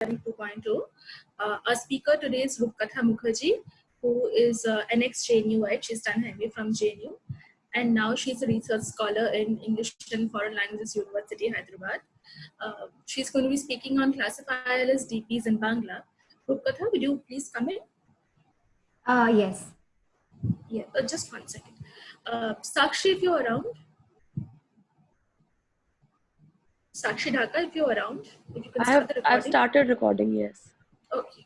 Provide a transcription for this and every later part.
2.0. Our speaker today is Rupkatha Mukherjee, who is an ex-JNUite. She's done her MA from JNU, and now she's a research scholar in English and Foreign Languages University, Hyderabad. She's going to be speaking on classifier as DPs in Bangla. Rupkatha, would you please come in? Yes. Yeah, just 1 second. Sakshi, if you're around. Sakshi Dhaka, if you're around, if you can start the recording. I've started recording, yes. Okay.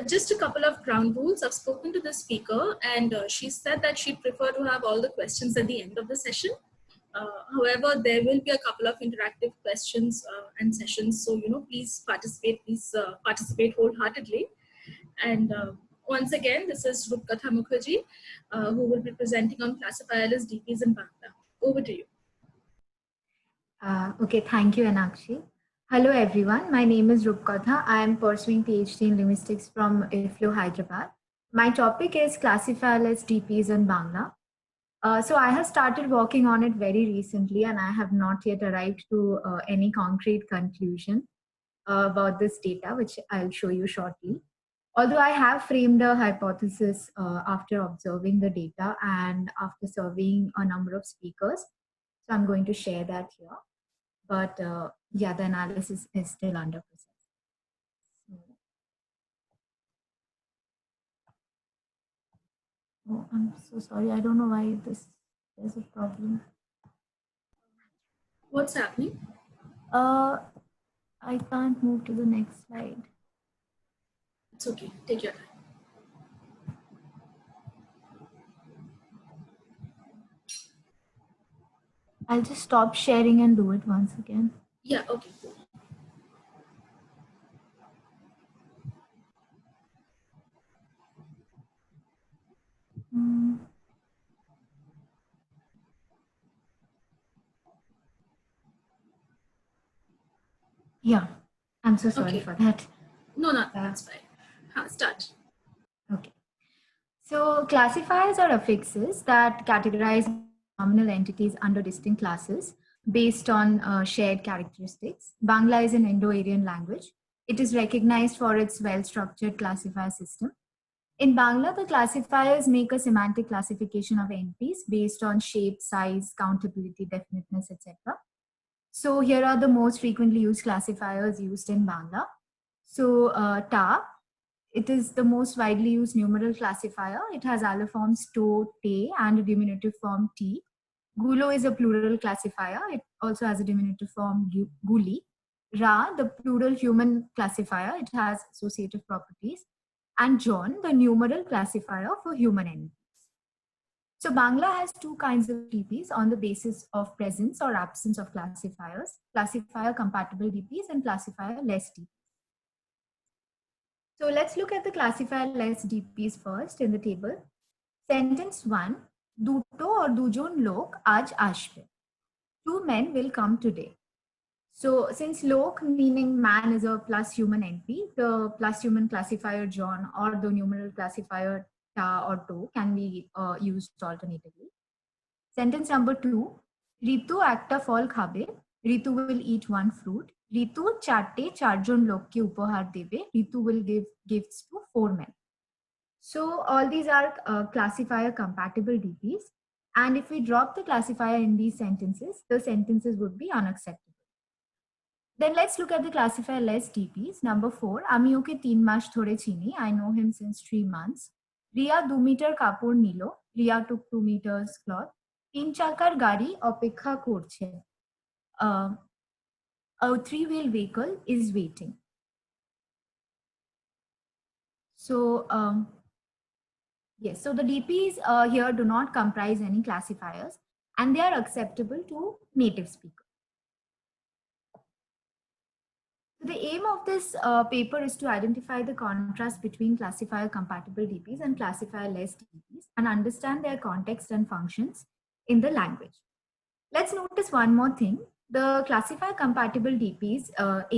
Just a couple of ground rules. I've spoken to the speaker and she said that she'd prefer to have all the questions at the end of the session. However, there will be a couple of interactive questions and sessions. So, please participate wholeheartedly. And once again, this is Rupkatha Mukherjee, who will be presenting on classifier as DPs in Bangla. Over to you. Okay, thank you, Anakshi. Hello, everyone. My name is Rupkatha. I am pursuing PhD in linguistics from IFLU, Hyderabad. My topic is classifier as DPs in Bangla. So I have started working on it very recently, and I have not yet arrived to any concrete conclusion about this data, which I'll show you shortly. Although I have framed a hypothesis after observing the data and after surveying a number of speakers. So I'm going to share that here. But yeah, the analysis is still under process. Oh, I'm so sorry. I don't know why there's a problem. What's happening? I can't move to the next slide. It's okay. Take your time. I'll just stop sharing and do it once again. Yeah, okay. Yeah, I'm so sorry for that. No, that's fine. Start. Okay. So classifiers are affixes that categorize nominal entities under distinct classes based on shared characteristics. Bangla is an Indo-Aryan language. It is recognized for its well-structured classifier system. In Bangla, the classifiers make a semantic classification of entities based on shape, size, countability, definiteness, etc. So here are the most frequently used classifiers used in Bangla. So Ta, it is the most widely used numeral classifier. It has alloforms to, te, and a diminutive form t. Gulo is a plural classifier. It also has a diminutive form guli. Ra, the plural human classifier. It has associative properties. And John, the numeral classifier for human entities. So Bangla has two kinds of DPs on the basis of presence or absence of classifiers: classifier compatible DPs and classifier less DPs. So let's look at the classifier less DPs first in the table. Sentence 1, Duto or dujon lok aaj ashbe. Two men will come today. So since lok meaning man is a plus human NP, the plus human classifier John or the numeral classifier ta or to can be used alternatively. Sentence number 2, Ritu একটা ফল খাবে. Ritu will eat one fruit. Ritu চারজন লোককে উপহার দেবে. Ritu will give gifts to 4 men. So all these are classifier compatible DPs. And if we drop the classifier in these sentences, the sentences would be unacceptable. Then let's look at the classifier less DPs. Number 4, আমি ওকে 3 মাস ধরে চিনি. I know him since 3 months. Ria 2 meter কাপড় নিল. Ria took 2 meters cloth. 3 চাকার গাড়ি অপেক্ষা করছে. A 3-wheel vehicle is waiting. So yes, so the DPs here do not comprise any classifiers and they are acceptable to native speakers. The aim of this paper is to identify the contrast between classifier compatible DPs and classifier less DPs and understand their context and functions in the language. Let's notice one more thing. The classifier compatible DPs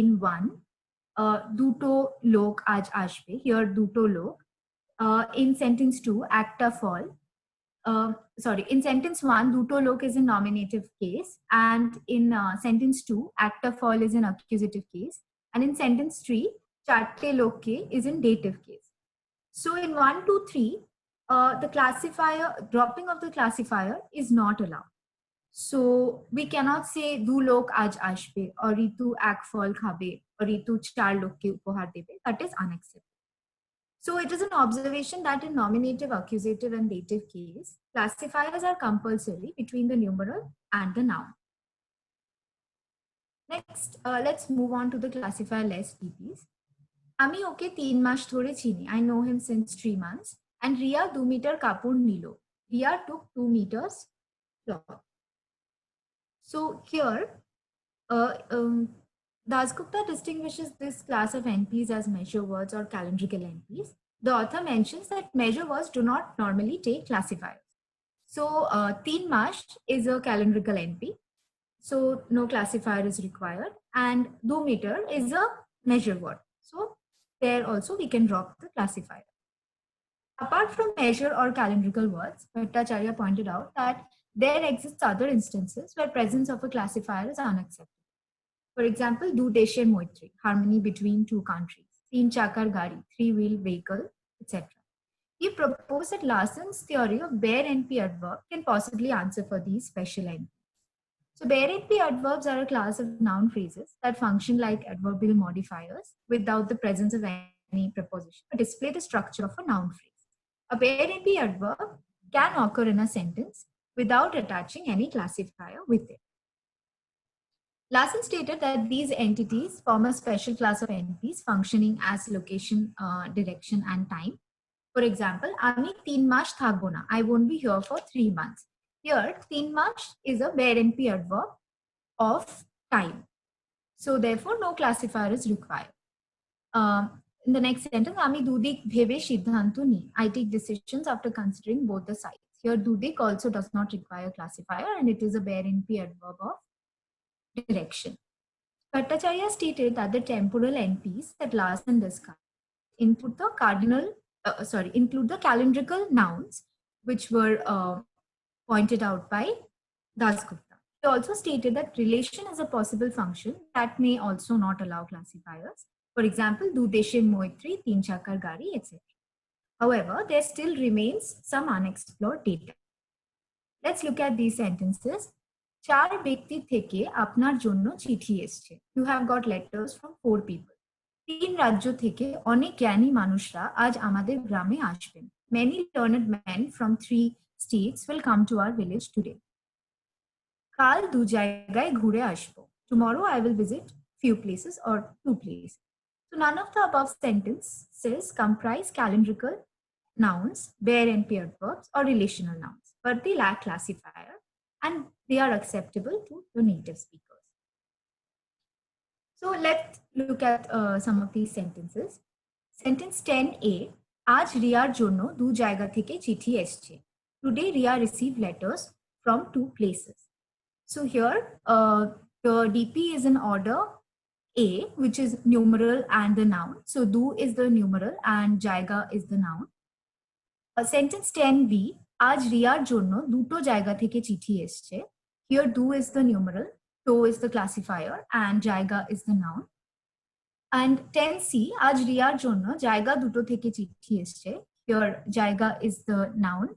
in 1, duto lok aaj ashbe, here duto lok. In sentence 2, acta fall. In sentence 1, duto lok is a nominative case, and in sentence 2, acta fall is an accusative case. And in sentence 3, chatte loke is in dative case. So in 1, 2, 3, the classifier, dropping of the classifier is not allowed. So we cannot say du lok aaj ashbe or Ritu ek fal khabe or Ritu char lok ke upahar debe. That is unacceptable. So it is an observation that in nominative, accusative, and dative case, classifiers are compulsory between the numeral and the noun. Next, let's move on to the classifier less DPs. Ami oke 3 মাস ধরে চিনি. I know him since 3 months. And Ria 2 meter কাপড় নিল. Ria took 2 meters cloth. So here, Dasgupta distinguishes this class of NPs as measure words or calendrical NPs. The author mentions that measure words do not normally take classifiers. So 3 mash is a calendrical NP. So no classifier is required. And 2 meter is a measure word. So there also we can drop the classifier. Apart from measure or calendrical words, Bhattacharya pointed out that there exists other instances where presence of a classifier is unacceptable. For example, du deshe moitri, harmony between two countries, teen chakar gari, three-wheel vehicle, etc. He proposed that Larson's theory of bare NP adverb can possibly answer for these special NPs. So bare NP adverbs are a class of noun phrases that function like adverbial modifiers without the presence of any preposition, but display the structure of a noun phrase. A bare NP adverb can occur in a sentence without attaching any classifier with it. Larson stated that these entities form a special class of NPs functioning as location, direction, and time. For example, Ami 3 মাস থাকবো না. I won't be here for 3 months. Here, 3 mass is a bare NP adverb of time. So therefore, no classifier is required. In the next sentence, Ami dudik bhebe siddhanto ni. I take decisions after considering both the sides. Here, dudik also does not require classifier and it is a bare NP adverb of direction. Bhattacharya stated that the temporal NPs that Larson discussed include the calendrical nouns, which were pointed out by Dasgupta. He also stated that relation is a possible function that may also not allow classifiers. For example, du deshe moitri, teen chakar gari, etc. However, there still remains some unexplored data. Let's look at these sentences. চার ব্যক্তি থেকে আপনার জন্য চিঠি এসছে. You have got letters from 4 people. 3 রাজ্য থেকে অনেক জ্ঞানী মানুষরা আজ আমাদের গ্রামে আসবেন. Many learned men from 3 states will come to our village today. কাল 2 জায়গায় ঘুরে আসবো. Tomorrow I will visit few places or 2 places. So none of the above sentences comprise calendrical nouns, bare NP adverbs, or relational nouns, but they lack classifier and they are acceptable to the native speakers. So let's look at some of these sentences. Sentence 10A, আজ রিয়ার জন্য 2 জায়গা থেকে চিঠি এসছে. Today Ria received letters from 2 places. So here the DP is in order A, which is numeral and the noun. So do is the numeral and jaiga is the noun. Sentence 10B, আজ রিয়ার জন্য 2টো জায়গা থেকে চিঠি এসছে. Here do is the numeral, to is the classifier, and jaiga is the noun. And 10C, আজ রিয়ার জন্য জায়গা 2টো থেকে চিঠি এসছে. Here jaiga is the noun,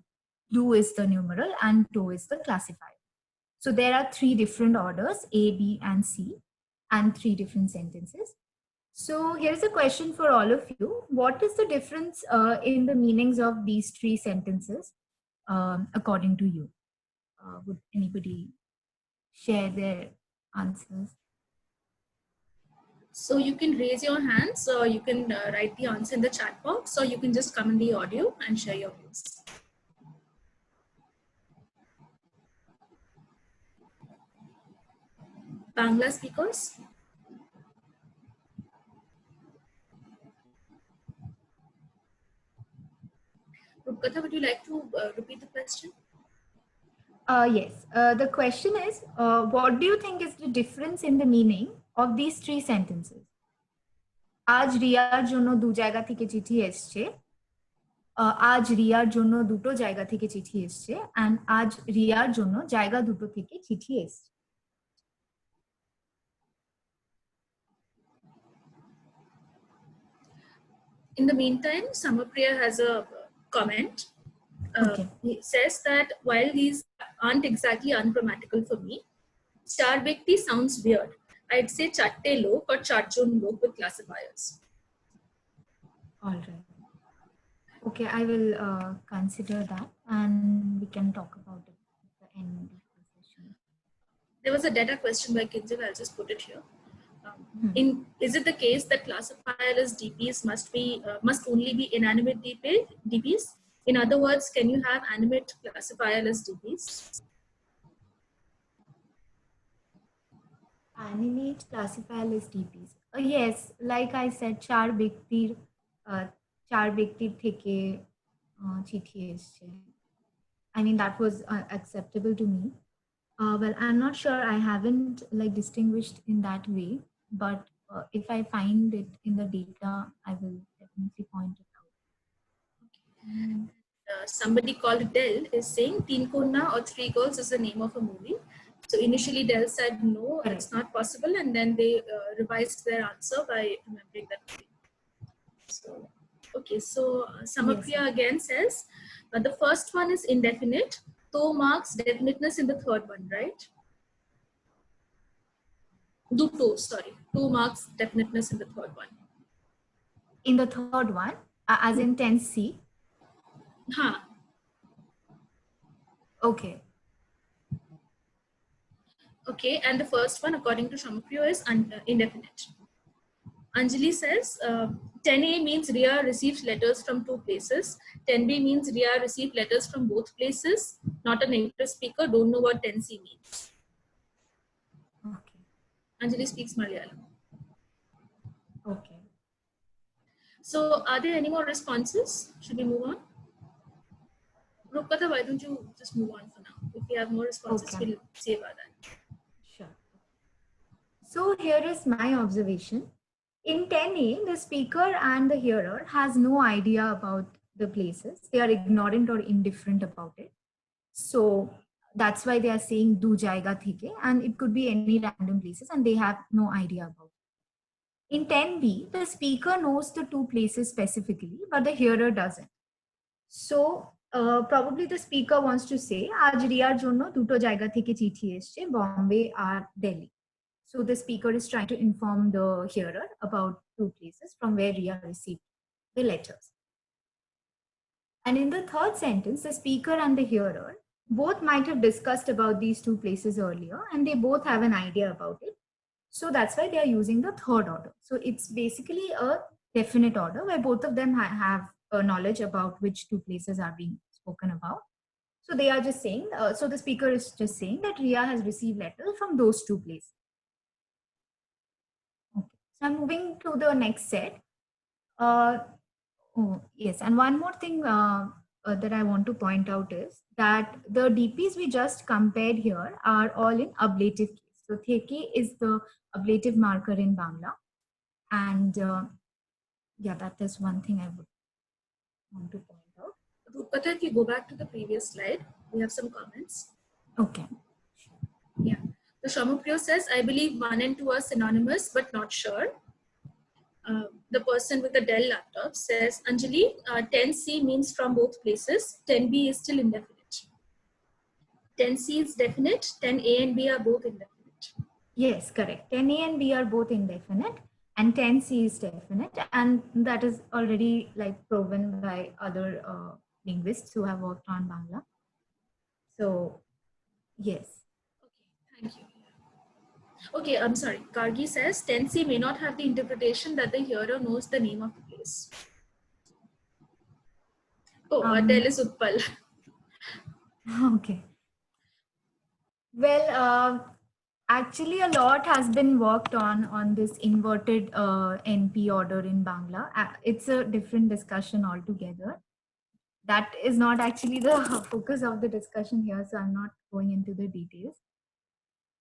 do is the numeral, and to is the classifier. So there are 3 different orders, A, B, and C, and 3 different sentences. So here's a question for all of you. What is the difference in the meanings of these 3 sentences according to you? Would anybody share their answers? So you can raise your hands, or you can write the answer in the chat box, or you can just come in the audio and share your views. Bangla speakers? Rupkatha, would you like to repeat the question? Yes. The question is, what do you think is the difference in the meaning of these 3 sentences? আজ রিয়ার জন্য 2 জায়গা থেকে চিঠি এসছে. আজ রিয়ার জন্য 2টো জায়গা থেকে চিঠি এসছে. And আজ রিয়ার জন্য জায়গা 2টো থেকে চিঠি এসছে. In the meantime, Samapriya has a comment. Okay. He says that while these aren't exactly ungrammatical for me, Char Vyakti sounds weird. I'd say Chatte Lok or Charjon Lok with classifiers. All right. Okay, I will consider that, and we can talk about it at the end of the session. There was a data question by Kinjal. I'll just put it here. Is it the case that classifier-less DPs must only be inanimate DPs? In other words, can you have animate classifier-less DPs? Animate classifier list DPs. Yes, like I said, uh, চার ব্যক্তির থেকে চিঠি এসছে. I mean, that was acceptable to me. Well, I'm not sure. I haven't like distinguished in that way, but if I find it in the data, I will definitely point it out. Somebody called Del is saying Teen Konna or Three Girls is the name of a movie. So initially Del said no, Correct. it's not possible, and then they revised their answer by remembering that movie. So, okay, so Samapriya again says the first one is indefinite, though marks definiteness in the third one, right? Two marks definiteness in the third one. In the third one, as in tense C. Huh. Okay. Okay, and the first one, according to Shamapriya, is indefinite. Anjali says 10A means Ria received letters from two places. 10B means Ria received letters from both places. Not a native speaker, don't know what 10C means. Okay. Anjali speaks Malayalam. Okay. So are there any more responses? Should we move on? Rupkatha, why don't you just move on for now? If we have more responses, Okay. we'll see about that. Sure. So here is my observation. In 10A, the speaker and the hearer has no idea about the places. They are ignorant or indifferent about it. So that's why they are saying do jaiga theke, and it could be any random places and they have no idea about it. In 10B, the speaker knows the two places specifically, but the hearer doesn't. So probably the speaker wants to say আজ রিয়ার জন্য দুটো জায়গা থেকে চিঠি এসছে, Bombay R Delhi. So the speaker is trying to inform the hearer about two places from where Ria received the letters. And in the third sentence, the speaker and the hearer both might have discussed about these two places earlier, and they both have an idea about it. So that's why they are using the third order. So it's basically a definite order where both of them have knowledge about which two places are being spoken about. So they are just saying, so the speaker is just saying that Ria has received letters from those two places. Okay. So I'm moving to the next set. Oh, yes. And one more thing that I want to point out is that the DPs we just compared here are all in ablative case. So theke is the ablative marker in Bangla. And yeah, that is one thing I would want to point out. Rupkatha, if you go back to the previous slide, we have some comments. Okay. Yeah. So Shamapriya says, I believe 1 and 2 are synonymous, but not sure. The person with the Dell laptop says, Anjali, 10C means from both places. 10B is still indefinite. 10C is definite. 10A and B are both indefinite. Yes, correct. 10A and B are both indefinite, and 10C is definite, and that is already like proven by other linguists who have worked on Bangla. So, yes. Okay, thank you. Okay, I'm sorry. Gargi says 10C may not have the interpretation that the hearer knows the name of the place. Oh, Del is Utpal. Okay. Well, actually, a lot has been worked on this inverted NP order in Bangla. It's a different discussion altogether. That is not actually the focus of the discussion here, so I'm not going into the details.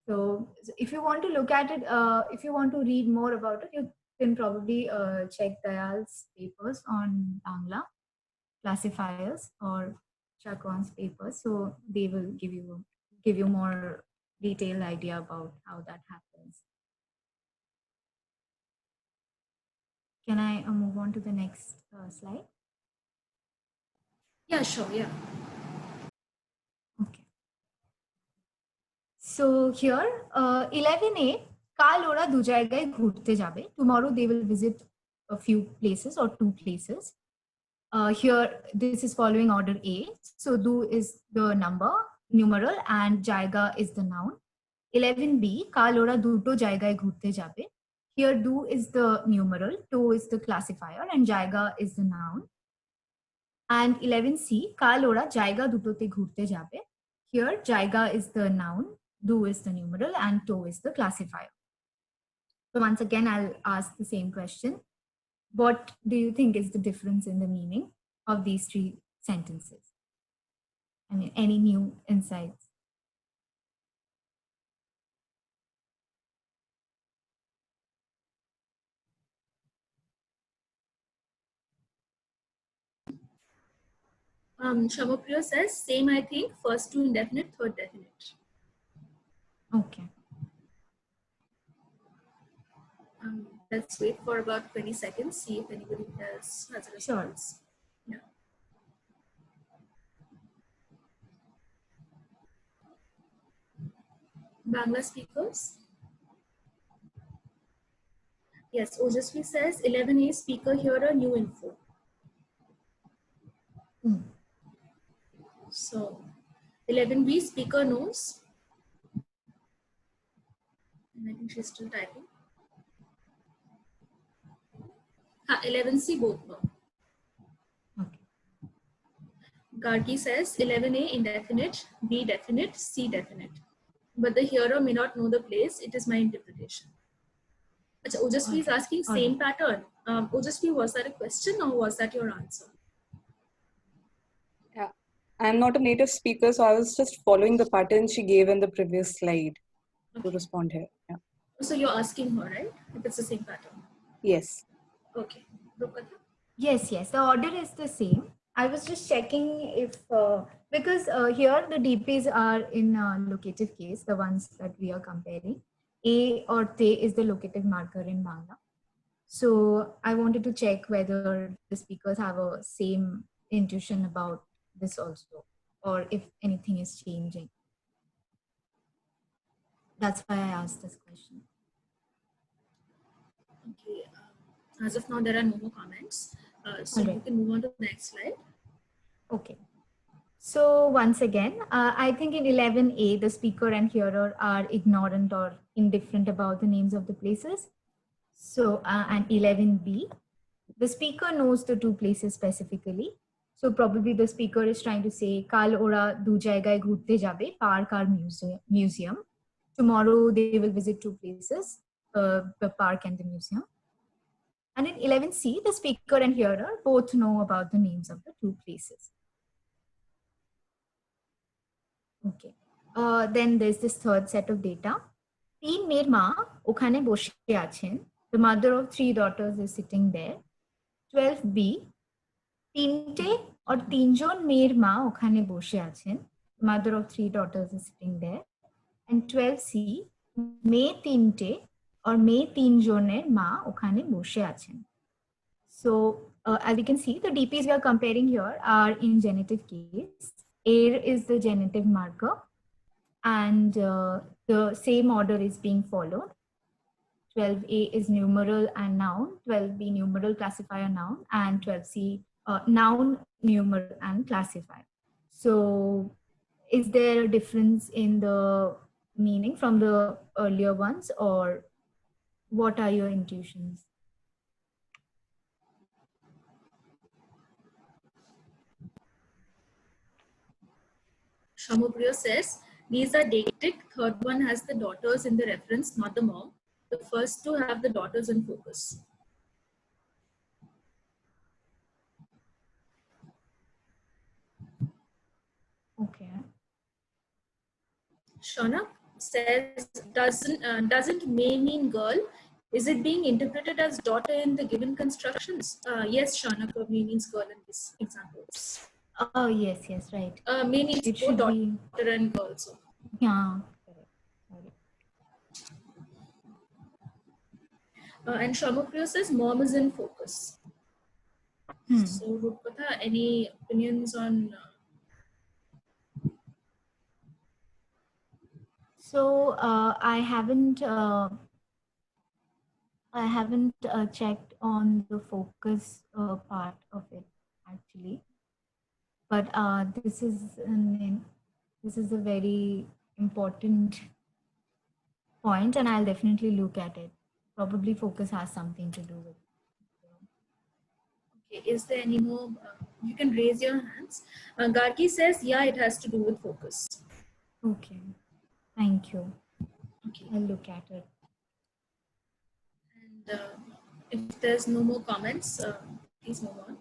So if you want to look at it, if you want to read more about it, you can probably check Dayal's papers on Bangla classifiers or Chakon's papers. So they will give you more detailed idea about how that happens. Can I move on to the next slide? Yeah, sure, yeah. Okay. So here, 11A, কাল ওরা দু জায়গায় ঘুরতে যাবে. Tomorrow they will visit a few places or two places. Here, this is following order A. So do is the number, numeral, and jaiga is the noun. 11B, কাল ওরা দুটো জায়গায় ঘুরতে যাবে. Here, do is the numeral, to is the classifier, and jaiga is the noun. And 11C, কাল ওরা জায়গা দুটোতে ঘুরতে যাবে. Here, jaiga is the noun, do is the numeral, and to is the classifier. So once again, I'll ask the same question. What do you think is the difference in the meaning of these three sentences? I mean, any new insights? Shamapriya says, same I think, first two indefinite, third definite. Okay. Let's wait for about 20 seconds, see if anybody else has a response. Yeah. Bangla speakers? Yes, Ojasvi says 11A speaker here a new info. So 11B speaker knows. And I think she's still typing. 11C both know. Okay. Gargi says 11A indefinite, B definite, C definite. But the hearer may not know the place. It is my interpretation. Achha, Ojasvi is asking same pattern. Ojasvi, was that a question or was that your answer? Yeah, I'm not a native speaker, so I was just following the pattern she gave in the previous slide to respond here. Yeah. So you're asking her, right? If it's the same pattern. Yes. Okay. Rupata? Yes, the order is the same. I was just checking if, because here the DPs are in locative case, the ones that we are comparing. A or te is the locative marker in Bangla. So I wanted to check whether the speakers have a same intuition about this also, or if anything is changing. That's why I asked this question. Okay. As of now, there are no more comments. So you can move on to the next slide. Okay. So once again, I think in 11A, the speaker and hearer are ignorant or indifferent about the names of the places. So, and 11B, the speaker knows the two places specifically. So probably the speaker is trying to say, Kal ora du jaygaye ghurte jabe, park or museum. Tomorrow they will visit two places, the park and the museum. And in 11C, the speaker and hearer both know about the names of the two places. Okay. Then there's this third set of data. Teen মেয়ের মা ওখানে বসে আছেন. The mother of three daughters is sitting there. 12B, তিনটে or তিনজন মেয়ের মা ওখানে বসে আছেন. The mother of three daughters is sitting there. And 12C, মেয়ে তিনটে or মেয়ে তিনজনের মা ওখানে বসে আছেন. So as you can see, the DPs we are comparing here are in genitive case. Air is the genitive marker, and the same order is being followed. 12A is numeral and noun, 12B numeral classifier noun, and 12C noun, numeral, and classifier. So is there a difference in the meaning from the earlier ones, or what are your intuitions? Shamapriya says, these are deictic. Third one has the daughters in the reference, not the mom. The first two have the daughters in focus. Okay. Shana says, doesn't may mean girl? Is it being interpreted as daughter in the given constructions? Yes, Shana, may means girl in this example. Oh, yes, right. May means It both should be daughter and girl. So. Yeah. And Shamapriya says mom is in focus. So, Rupata, any opinions on? So I haven't checked on the focus part of it actually, but this is a very important point, and I'll definitely look at it. Probably focus has something to do with. Okay, is there any more? You can raise your hands. Gargi says, yeah, it has to do with focus. Okay, thank you. Okay. I'll look at it. And if there's no more comments, please move on.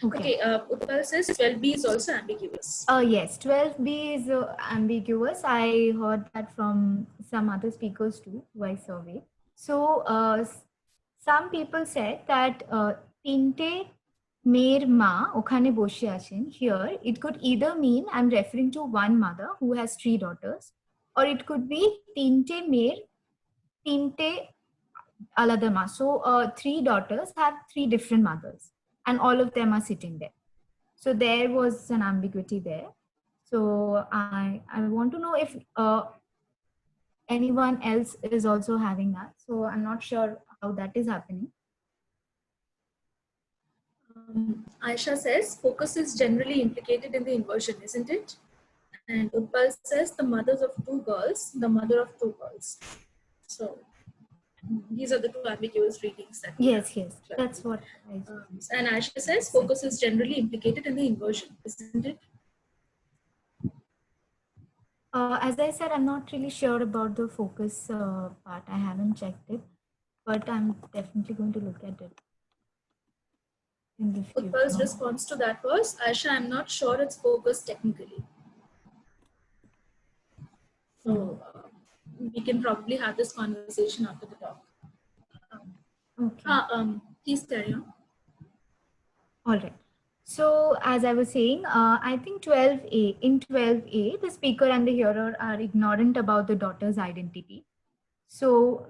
Okay. Utpal says 12B is also ambiguous. Yes, 12B is ambiguous. I heard that from some other speakers too, who I surveyed. So some people said that tinte mer ma okhane boshe achen. Here, it could either mean I'm referring to one mother who has 3 daughters, or it could be tinte mer, tinte alada ma. So 3 daughters have 3 different mothers, and all of them are sitting there. So there was an ambiguity there. So I want to know if anyone else is also having that. So I'm not sure how that is happening. Aisha says focus is generally implicated in the inversion, isn't it? And Utpal says the mothers of 2 girls, the mother of 2 girls. So these are the 2 ambiguous readings that we Yes, have. yes, that's what I and Aisha says focus is generally implicated in the inversion, isn't it? As I said, I'm not really sure about the focus part. I haven't checked it, but I'm definitely going to look at it in the future. Utpal's response to that was, Aisha, I'm not sure it's focus technically. So we can probably have this conversation after the talk. Okay. Please carry on. All right. So as I was saying, I think 12A, in 12A, the speaker and the hearer are ignorant about the daughter's identity. So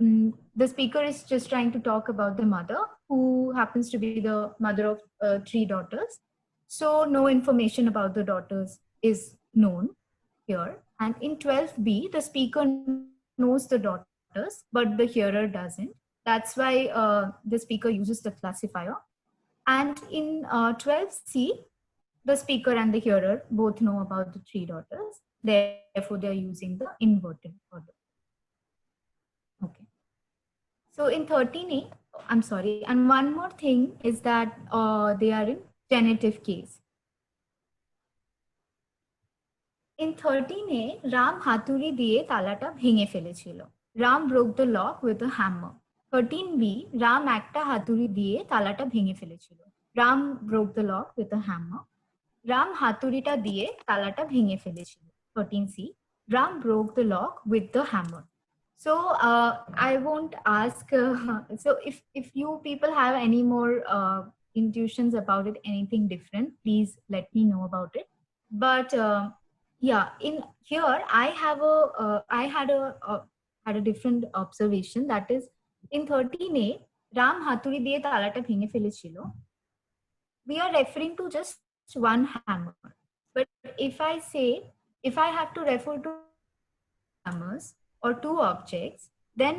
the speaker is just trying to talk about the mother, who happens to be the mother of 3 daughters. So no information about the daughters is known here. And in 12B, the speaker knows the daughters, but the hearer doesn't. That's why the speaker uses the classifier. And in 12C, the speaker and the hearer both know about the 3 daughters. Therefore, they're using the inverted order. Okay. So in 13A, I'm sorry, and one more thing is that they are in genitive case. In 13A, Ram haturi diye talata bhenge ফেলেছিল. Ram broke the lock with a hammer. 13B, Ram একটা হাতুড়ি দিয়ে তালাটা ভেঙে ফেলেছিল. Ram broke the lock with a hammer. Ram হাতুড়িটা দিয়ে তালাটা ভেঙে ফেলেছিল. 13C, Ram broke the lock with the hammer. So I won't ask. So if you people have any more intuitions about it, anything different, please let me know about it. But yeah, in here I have I had a different observation, that is in 13A, Ram haturi diye talata bhenge ফেলেছিল. We are referring to just one hammer. But if I have to refer to hammers or 2 objects, then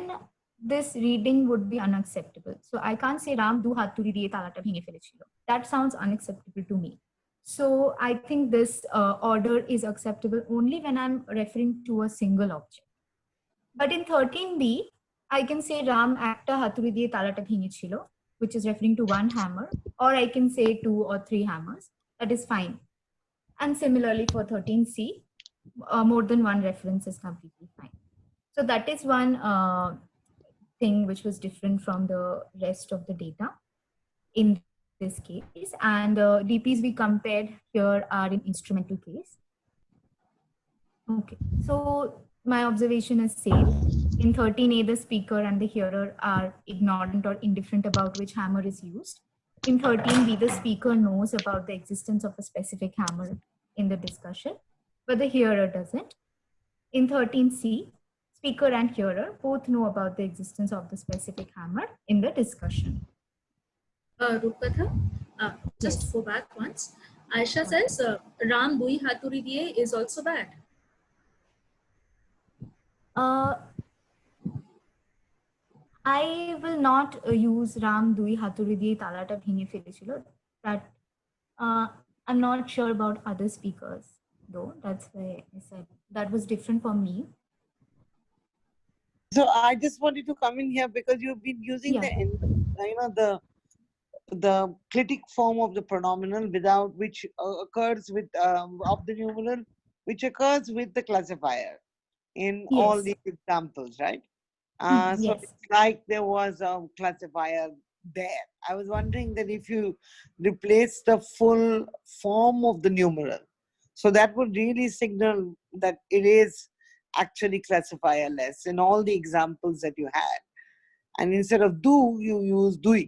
this reading would be unacceptable. So I can't say Ram du haturi diye talata bhenge ফেলেছিল. That sounds unacceptable to me. So I think this order is acceptable only when I'm referring to a single object. But in 13B, I can say Ram একটা হাতুড়ি দিয়ে তালাটা ভেঙেছিল, which is referring to one hammer, or I can say 2 or 3 hammers. That is fine. And similarly for 13C, more than one reference is completely fine. So that is one thing which was different from the rest of the data in this case. And DPs we compared here are in instrumental case. Okay, so my observation is same. In 13A, the speaker and the hearer are ignorant or indifferent about which hammer is used. In 13B, the speaker knows about the existence of a specific hammer in the discussion, but the hearer doesn't. In 13C, speaker and hearer both know about the existence of the specific hammer in the discussion. Rupkatha, just Yes. go back once. Aisha says Ram Dui Haturi Diye is also bad. I will not use Ram Dui Haturi Diye Talata Bhinge Felechilo. That I'm not sure about other speakers though. That's why I said that was different for me. So I just wanted to come in here because you've been using Yeah. the clitic form of the pronominal without which occurs with of the numeral, which occurs with the classifier in all Yes. these examples, right? So Yes. it's like there was a classifier there. I was wondering that if you replace the full form of the numeral, so that would really signal that it is actually classifierless in all the examples that you had. And instead of do, you use dui.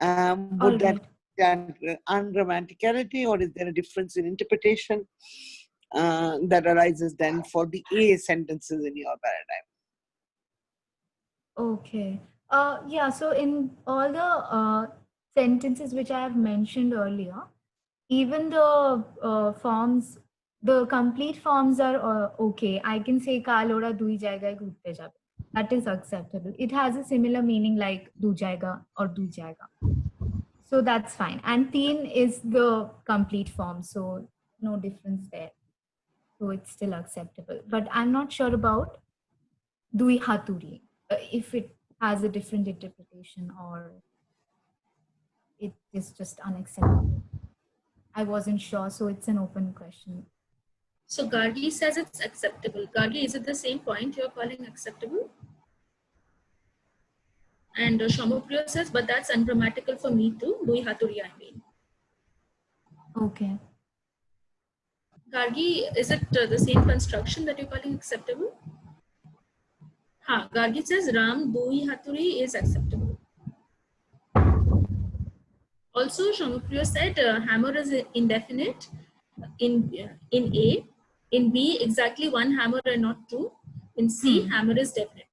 Would All that right. ungrammaticality, or is there a difference in interpretation that arises then for the A sentences in your paradigm? Okay. Yeah, so in all the sentences which I have mentioned earlier, even the forms, the complete forms are okay. I can say Kal ora dui jayega ghute jabe. That is acceptable. It has a similar meaning like du jayega or du jayega. So that's fine. And teen is the complete form, so no difference there. So it's still acceptable. But I'm not sure about Dui Haturi, if it has a different interpretation or it is just unacceptable. I wasn't sure, so it's an open question. So Gargi says it's acceptable. Gargi, is it the same point you're calling acceptable? And Shamapriya says, but that's ungrammatical for me too. Dui Haturi, I mean. Okay. Gargi, is it the same construction that you're calling acceptable? Ha, Gargi says Ram Dui Haturi is acceptable. Also, Shamapriya said hammer is indefinite in A. In B, exactly one hammer and not two. In C, hammer is definite.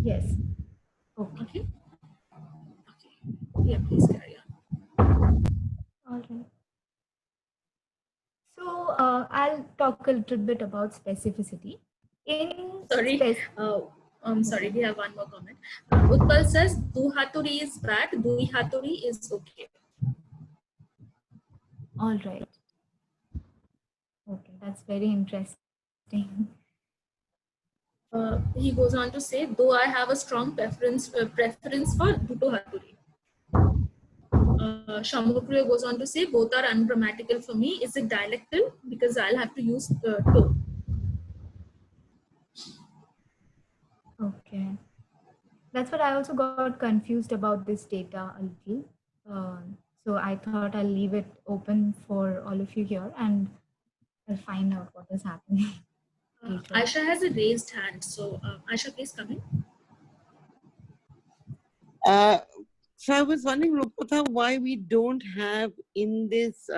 Yes. Okay. Okay. Yeah, please carry on. All right. So I'll talk a little bit about specificity. Sorry, I'm sorry, we have one more comment. Utpal says, Du Haturi is bad, Dui Haturi is okay. All right. Okay, that's very interesting. He goes on to say, though I have a strong preference for Duto Haturi. Shamapriya goes on to say, both are ungrammatical for me. Is it dialectal? Because I'll have to use to. Okay. That's what I also got confused about this data a little. So I thought I'll leave it open for all of you here and I'll find out what is happening. Aisha has a raised hand. So Aisha, please come in. So I was wondering, Rupata, why we don't have in this,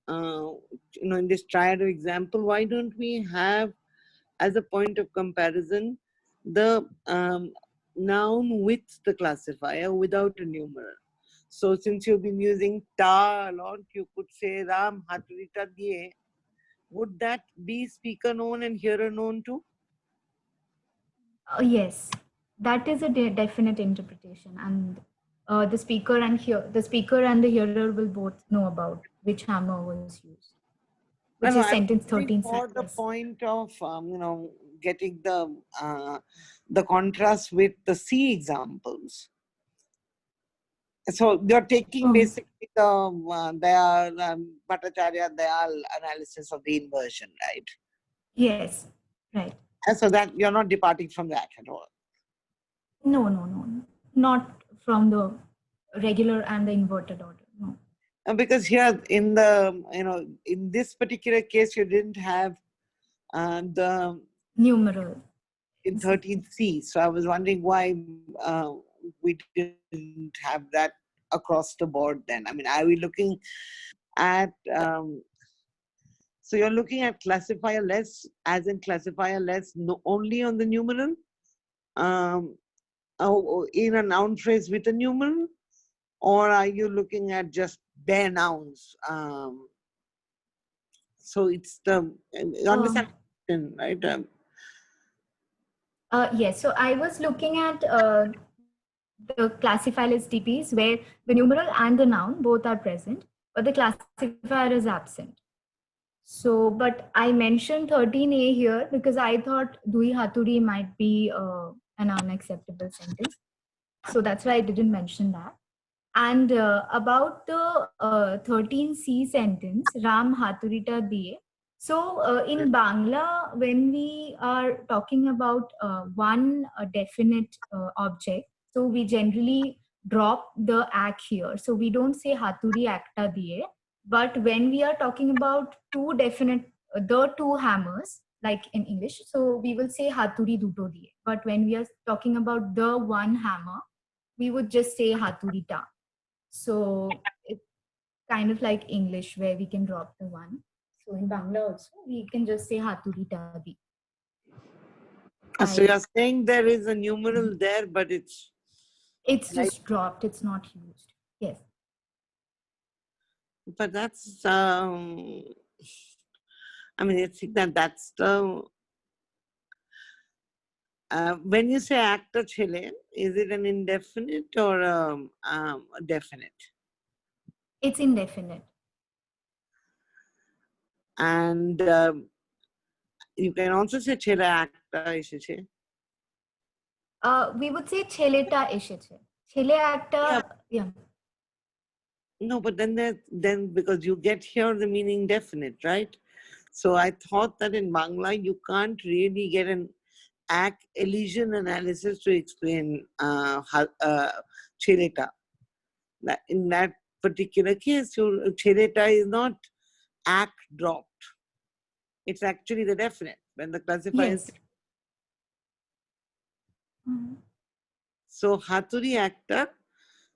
in this triad example, why don't we have as a point of comparison the noun with the classifier without a numeral? So since you've been using ta a lot, you could say Ram Haturita Diye. Would that be speaker known and hearer known too? Yes, that is a definite interpretation, and the speaker and the hearer will both know about which hammer was used, which is I was sentence wondering 13. for the Yes. point of getting the contrast with the C examples. So you're taking basically the Bhattacharya Dayal analysis of the inversion, right? Yes, right. And so that you're not departing from that at all. No, not from the regular and the inverted order. No. Because here in the in this particular case you didn't have the Numeral. in 13C. So I was wondering why we didn't have that across the board then. I mean, are we looking at, so So you're looking at classifier less, as in classifier less only on the numeral, in a noun phrase with a numeral, or are you looking at just bare nouns? So it's the, you understand, right? Yes, so I was looking at the classifier list TPs where the numeral and the noun both are present, but the classifier is absent. So, but I mentioned 13A here because I thought Dui Haturi might be an unacceptable sentence. So that's why I didn't mention that. And about the 13C sentence, Ram Haturita Diye. So in Bangla, when we are talking about one definite object, so we generally drop the ak here. So we don't say Haturi Akta Diye. But when we are talking about two definite, the two hammers, like in English, so we will say Haturi Duto Diye. But when we are talking about the one hammer, we would just say Haturita. So it's kind of like English where we can drop the one. So in Bangla also, we can just say Haturita Di. So you're saying there is a numeral there, but it's just dropped. It's not used. Yes. But that's, I mean, I think that's the, when you say actor chile, is it an indefinite or a definite? It's indefinite. And you can also say chile actor ishiche. We would say Cheleta Esheche. Chele actor, yeah. No, but then because you get here the meaning definite, right? So I thought that in Bangla you can't really get an elision analysis to explain Cheleta. In that particular case, Cheleta is not act dropped. It's actually the definite when the classifier Yes. is. So Haturi actor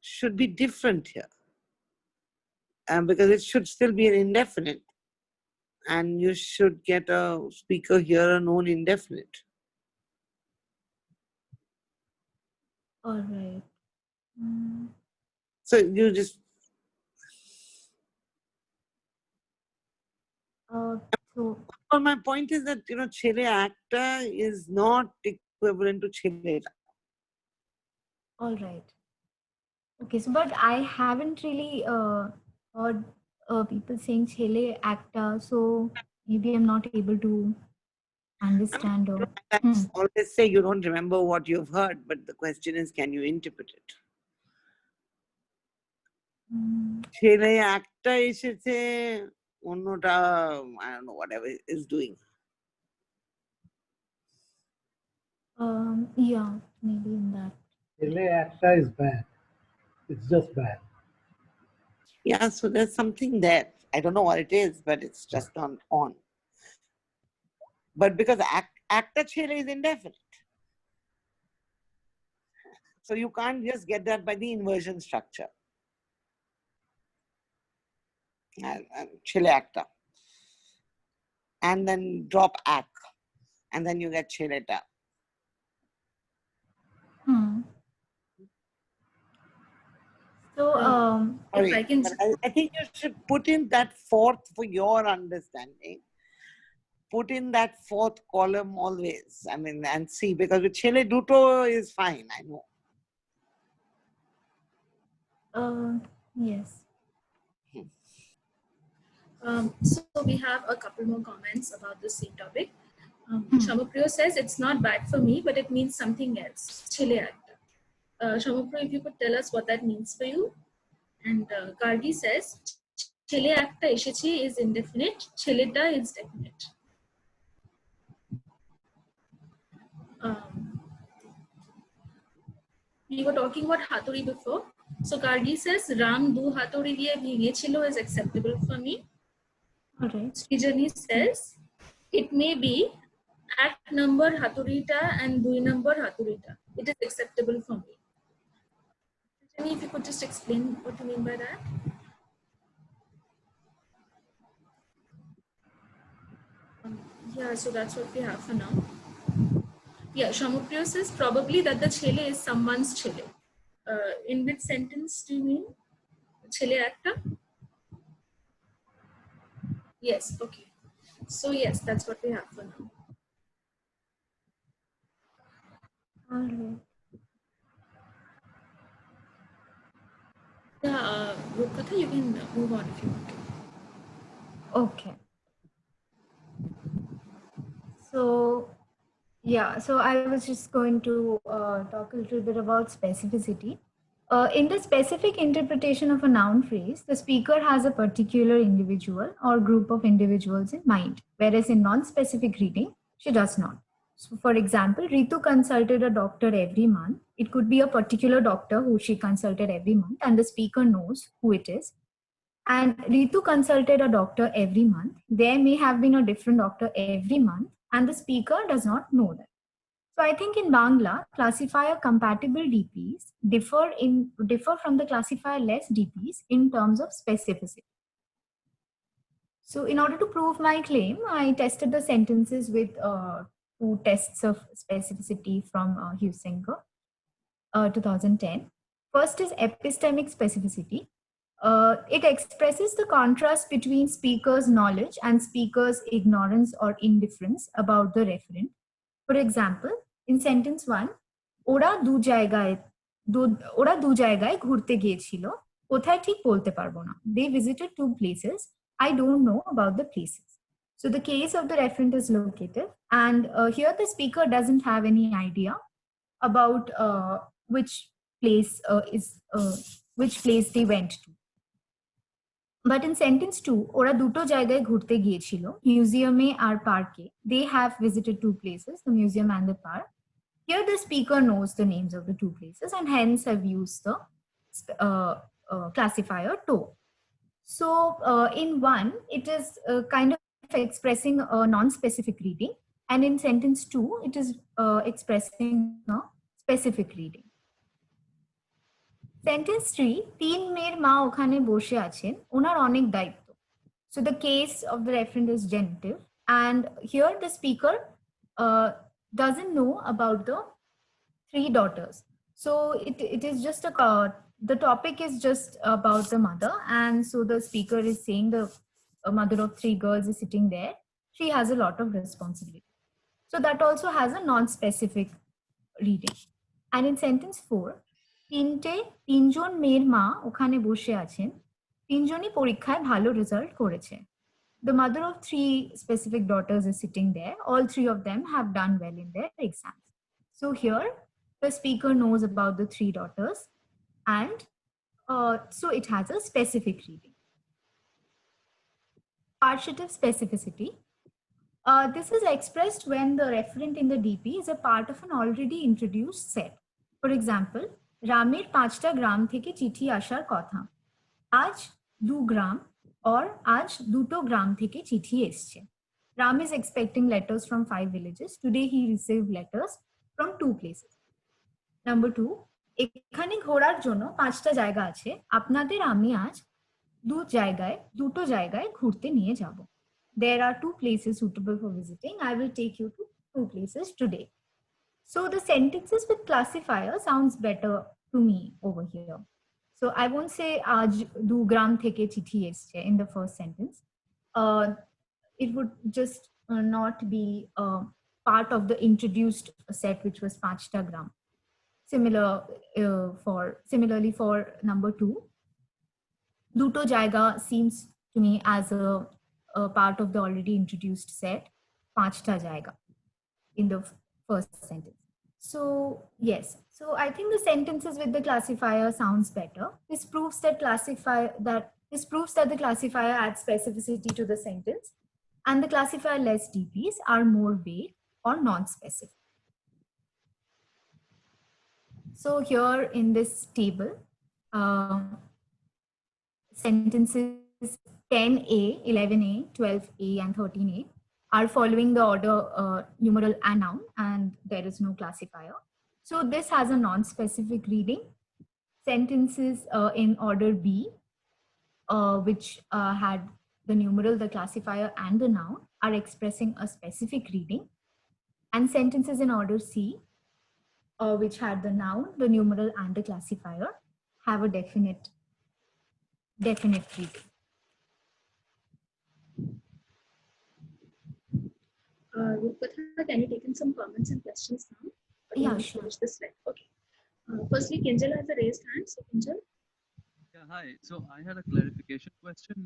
should be different here. Because it should still be an indefinite. And you should get a speaker here, a known indefinite. All right. So you just. So Well, my point is that, Chile acta is not equivalent to Chile. all right. Okay, so but I haven't really heard people saying Chele acta, so maybe I'm not able to understand or. Always say you don't remember what you've heard, but the question is, can you interpret it? Chile acta is say, I don't know, whatever is doing. Yeah, maybe in that. Chile acta is bad. It's just bad. Yeah, so there's something there. I don't know what it is, but it's just not on. But because acta Chile is indefinite. So you can't just get that by the inversion structure. Chile acta. And then drop ac. And then you get chileta. So, if I can. I think you should put in that fourth for your understanding. Put in that fourth column always. I mean, and see, because with Chile Duto is fine, I know. Yes. So we have a couple more comments about the same topic. Shamapriyo says it's not bad for me, but it means something else. Chile acta. Shamapriyo, if you could tell us what that means for you. And Gargi says Chile acta ishichi is indefinite. Chileta is definite. We were talking about Haturi before. So Gargi says Ram du Haturi diye bhinge chilo is acceptable for me. Okay. Srijani says it may be act number Haturita and Dui number Haturita. It is acceptable for me. Srijani, if you could just explain what you mean by that. Yeah, so that's what we have for now. Yeah, Shamupriya says probably that the chele is someone's chele. In which sentence do you mean? Chele actor? Yes, okay. So yes, that's what we have for now. All right. Yeah, Rupkatha, you can move on if you want to. Okay. So, yeah, so I was just going to talk a little bit about specificity. In the specific interpretation of a noun phrase, the speaker has a particular individual or group of individuals in mind, whereas in non-specific reading, she does not. So, for example, Ritu consulted a doctor every month. It could be a particular doctor who she consulted every month, and the speaker knows who it is. And Ritu consulted a doctor every month. There may have been a different doctor every month, and the speaker does not know that. So I think in Bangla, classifier compatible DPs differ from the classifier less DPs in terms of specificity. So in order to prove my claim, I tested the sentences with 2 tests of specificity from Huizenga, 2010. First is epistemic specificity. It expresses the contrast between speaker's knowledge and speaker's ignorance or indifference about the referent. For example, in sentence 1, ওরা দু জায়গায় ঘুরতে গিয়েছিল, কোথায় ঠিক বলতে পারবো না. They visited 2 places. I don't know about the places. So the case of the referent is locative, and here the speaker doesn't have any idea about which place they went to. But in sentence 2, ওরা দুটো জায়গায় ঘুরতে গিয়েছিল, মিউজিয়ামে আর পার্কে. They have visited 2 places, the museum and the park. Here the speaker knows the names of the 2 places and hence have used the classifier to. So in 1, it is kind of expressing a non-specific reading, and in sentence 2, it is expressing a specific reading. Sentence 3, 3 মেয়ের মা ওখানে বসে আছেন, ওনার অনেক দায়িত্ব. So the case of the referent is genitive, and here the speaker doesn't know about the 3 daughters. So it is just the topic is just about the mother, and so the speaker is saying the mother of 3 girls is sitting there. She has a lot of responsibility. So that also has a non-specific reading. And in sentence 4, তিনজন মেয়ের মা ওখানে বসে আছেন, তিনজনই পরীক্ষায় ভালো result করেছে. The mother of 3 specific daughters is sitting there. All 3 of them have done well in their exams. So here, the speaker knows about the 3 daughters, and so it has a specific reading. Partiative specificity. This is expressed when the referent in the DP is a part of an already introduced set. For example, রামের 5টা গ্রাম থেকে চিঠি আসার কথা, আজ 2 গ্রাম, or আজ 2টো গ্রাম থেকে চিঠি এসছে. Ram is expecting letters from 5 villages. Today he received letters from 2 places. Number 2, এখানে ঘোরার জন্য 5টা জায়গা আছে, আপনাদের আমি আজ দুটো জায়গায় ঘুরতে নিয়ে যাব. There are 2 places suitable for visiting. I will take you to 2 places today. So the sentences with classifier sounds better to me over here. So I won't say aaj 2 gram theke chithi esche in the first sentence. It would just not be part of the introduced set, which was 5 gram. Similarly for number 2, duto jaiga seems to me as a part of the already introduced set, 5 jaiga in the first sentence. So yes, so I think the sentences with the classifier sounds better. This proves that the classifier adds specificity to the sentence, and the classifier less DPs are more vague or non-specific. So here in this table, sentences 10A, 11A, 12A, and 13A are following the order numeral and noun, and there is no classifier. So this has a non-specific reading. Sentences in order B, which had the numeral, the classifier, and the noun, are expressing a specific reading, and sentences in order C, which had the noun, the numeral, and the classifier, have a definite reading. Rupatha, can you take in some comments and questions now? Or do you Yeah, want to sure. finish this slide? Okay. Firstly, Kinjal has a raised hand. So, Kinjal. Yeah, hi. So I had a clarification question.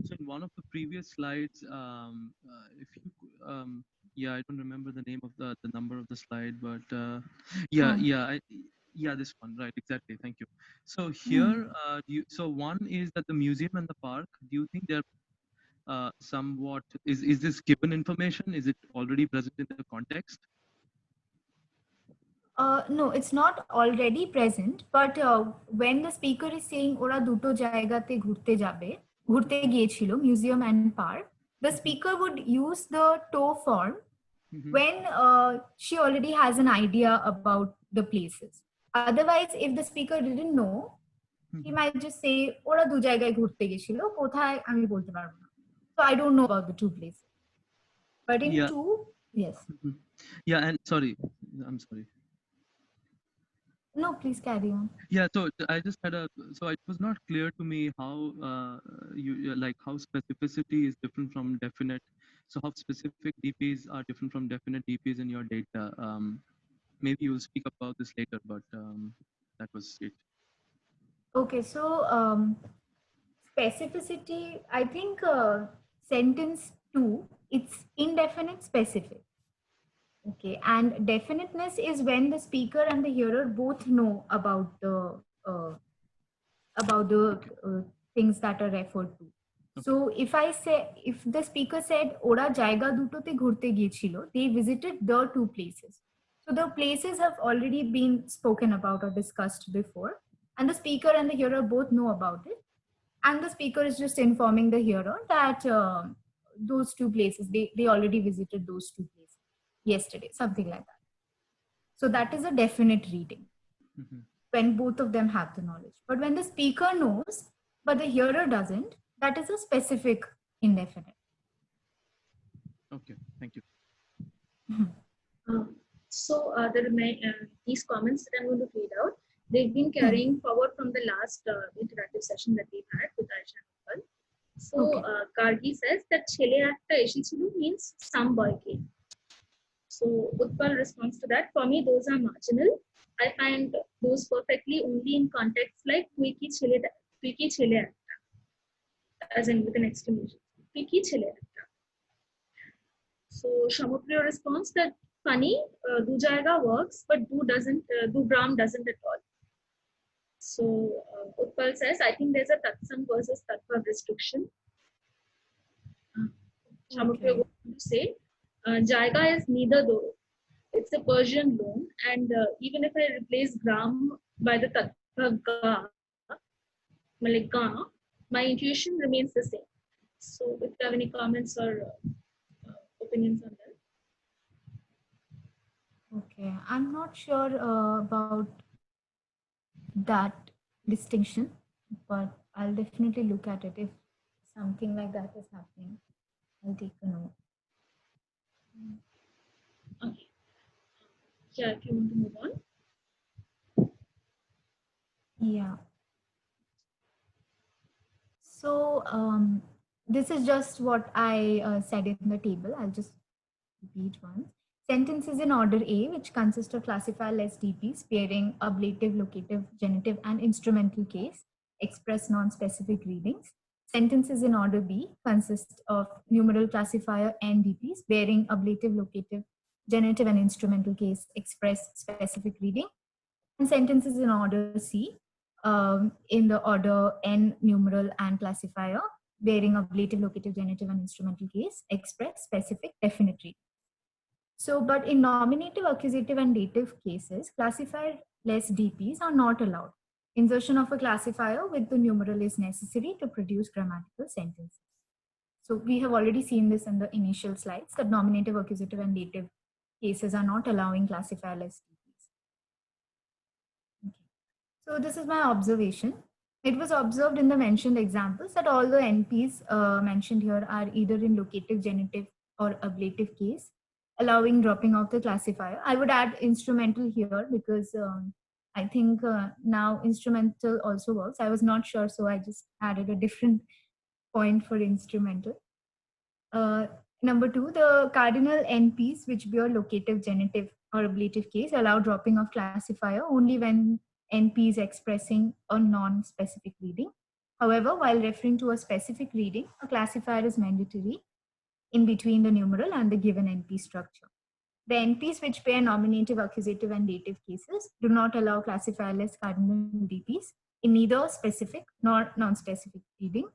So in one of the previous slides, if you, yeah, I don't remember the name of the number of the slide, but yeah, this one, right? Exactly. Thank you. So here, so one is that the museum and the park. Do you think they're somewhat is this given information? Is it already present in the context? No, it's not already present, but when the speaker is saying ওরা দুটো জায়গাতে ঘুরতে গিয়েছিল, museum and park, the speaker would use the to form when she already has an idea about the places. Otherwise, if the speaker didn't know, he might just say ওরা দু জায়গায় ঘুরতে গেছিল, কোথায় আমি বলতে পারবো না. So I don't know about the two places. But in two, yes. Yeah, and sorry, I'm sorry. No, please carry on. Yeah, so I just had so it was not clear to me how like how specificity is different from definite. So how specific DPs are different from definite DPs in your data. Maybe you'll speak about this later, but that was it. Okay, so specificity, I think sentence 2, it's indefinite specific. Okay, and definiteness is when the speaker and the hearer both know about the things that are referred to. So if the speaker said ওরা জায়গা দুটোতে ঘুরতে গিয়েছিল, they visited the two places. So the places have already been spoken about or discussed before, and the speaker and the hearer both know about it. And the speaker is just informing the hearer that those two places, they already visited those two places yesterday, something like that. So that is a definite reading when both of them have the knowledge. But when the speaker knows, but the hearer doesn't, that is a specific indefinite. Okay, thank you. So these comments that I'm going to read out, they've been carrying forward from the last interactive session that we had with Aisha and Utpal. So Gargi says that chele ekta eshichilo means some boy came. So Utpal responds to that. For me, those are marginal. I find those perfectly only in contexts like tuই কি ছেলে একটা, as in with an exclamation. তুই কি ছেলে একটা. So Shamapriya responds that funny, do jayega works, but do gram doesn't at all. So Utpal says, I think there's a tatsam versus tatva restriction. Shamapriya goes on to say, jayega is neither though. It's a Persian loan, and even if I replace gram by the tatva ga, my intuition remains the same. So if you have any comments or opinions on that. Okay, I'm not sure about that distinction, but I'll definitely look at it. If something like that is happening, I'll take a note. Okay. Yeah, if you want to move on. Yeah. So this is just what I said in the table. I'll just repeat once. Sentences in order A, which consist of classifier less DPs pairing ablative, locative, genitive, and instrumental case, express non-specific readings. Sentences in order B consist of numeral, classifier, and DPs bearing ablative, locative, genitive, and instrumental case, express specific reading. And sentences in order C in the order N, numeral, and classifier bearing ablative, locative, genitive, and instrumental case, express specific definite reading. So, but in nominative, accusative, and dative cases, classifier-less DPs are not allowed. Insertion of a classifier with the numeral is necessary to produce grammatical sentences. So we have already seen this in the initial slides, that nominative, accusative, and dative cases are not allowing classifier-less DPs. Okay. So this is my observation. It was observed in the mentioned examples that all the NPs mentioned here are either in locative, genitive, or ablative case, allowing dropping off the classifier. I would add instrumental here because I think now instrumental also works. I was not sure, so I just added a different point for instrumental. Uh, Number two, the cardinal NPs, which bear locative, genitive, or ablative case, allow dropping of classifier only when NP is expressing a non-specific reading. However, while referring to a specific reading, a classifier is mandatory in between the numeral and the given NP structure. The NPs which pair nominative, accusative, and dative cases do not allow classifierless cardinal DPs in neither specific nor non-specific reading.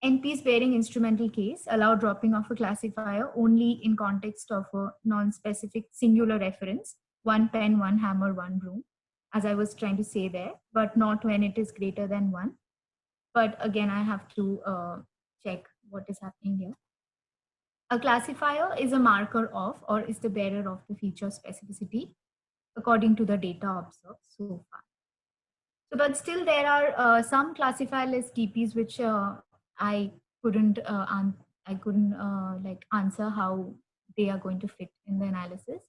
NPs bearing instrumental case allow dropping of a classifier only in context of a non-specific singular reference, one pen, one hammer, one broom, as I was trying to say there, but not when it is greater than one. But again, I have to check what is happening here. A classifier is a marker of or is the bearer of the feature specificity according to the data observed so far. So, but still there are some classifierless DPs which I couldn't like answer how they are going to fit in the analysis.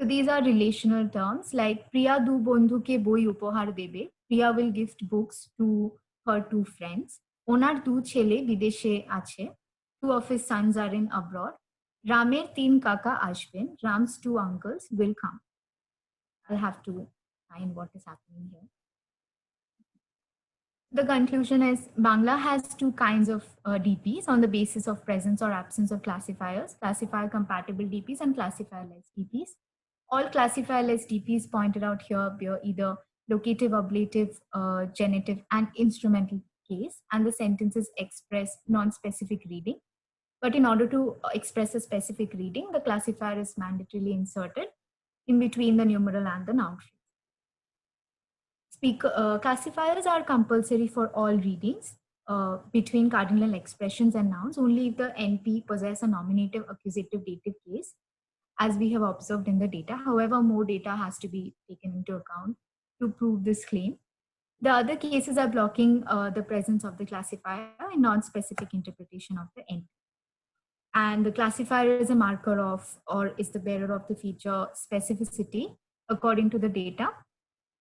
So these are relational terms like Priya du bondhu ke boi upohar debe. Priya will gift books to her two friends. Onar du chele bideshe ache. Two of his sons are in abroad. Ramer teen kaka ashben. Ram's two uncles will come. I'll have to find what is happening here. The conclusion is Bangla has two kinds of DPs on the basis of presence or absence of classifiers, classifier compatible DPs and classifierless DPs. All classifierless DPs pointed out here bear either locative, ablative, genitive, and instrumental case, and the sentences express non-specific reading. But in order to express a specific reading, the classifier is mandatorily inserted in between the numeral and the noun phrase. Classifiers are compulsory for all readings between cardinal expressions and nouns only if the NP possess a nominative, accusative, dative case, as we have observed in the data. However, more data has to be taken into account to prove this claim. The other cases are blocking the presence of the classifier and non-specific interpretation of the NP. And the classifier is a marker of or is the bearer of the feature specificity according to the data.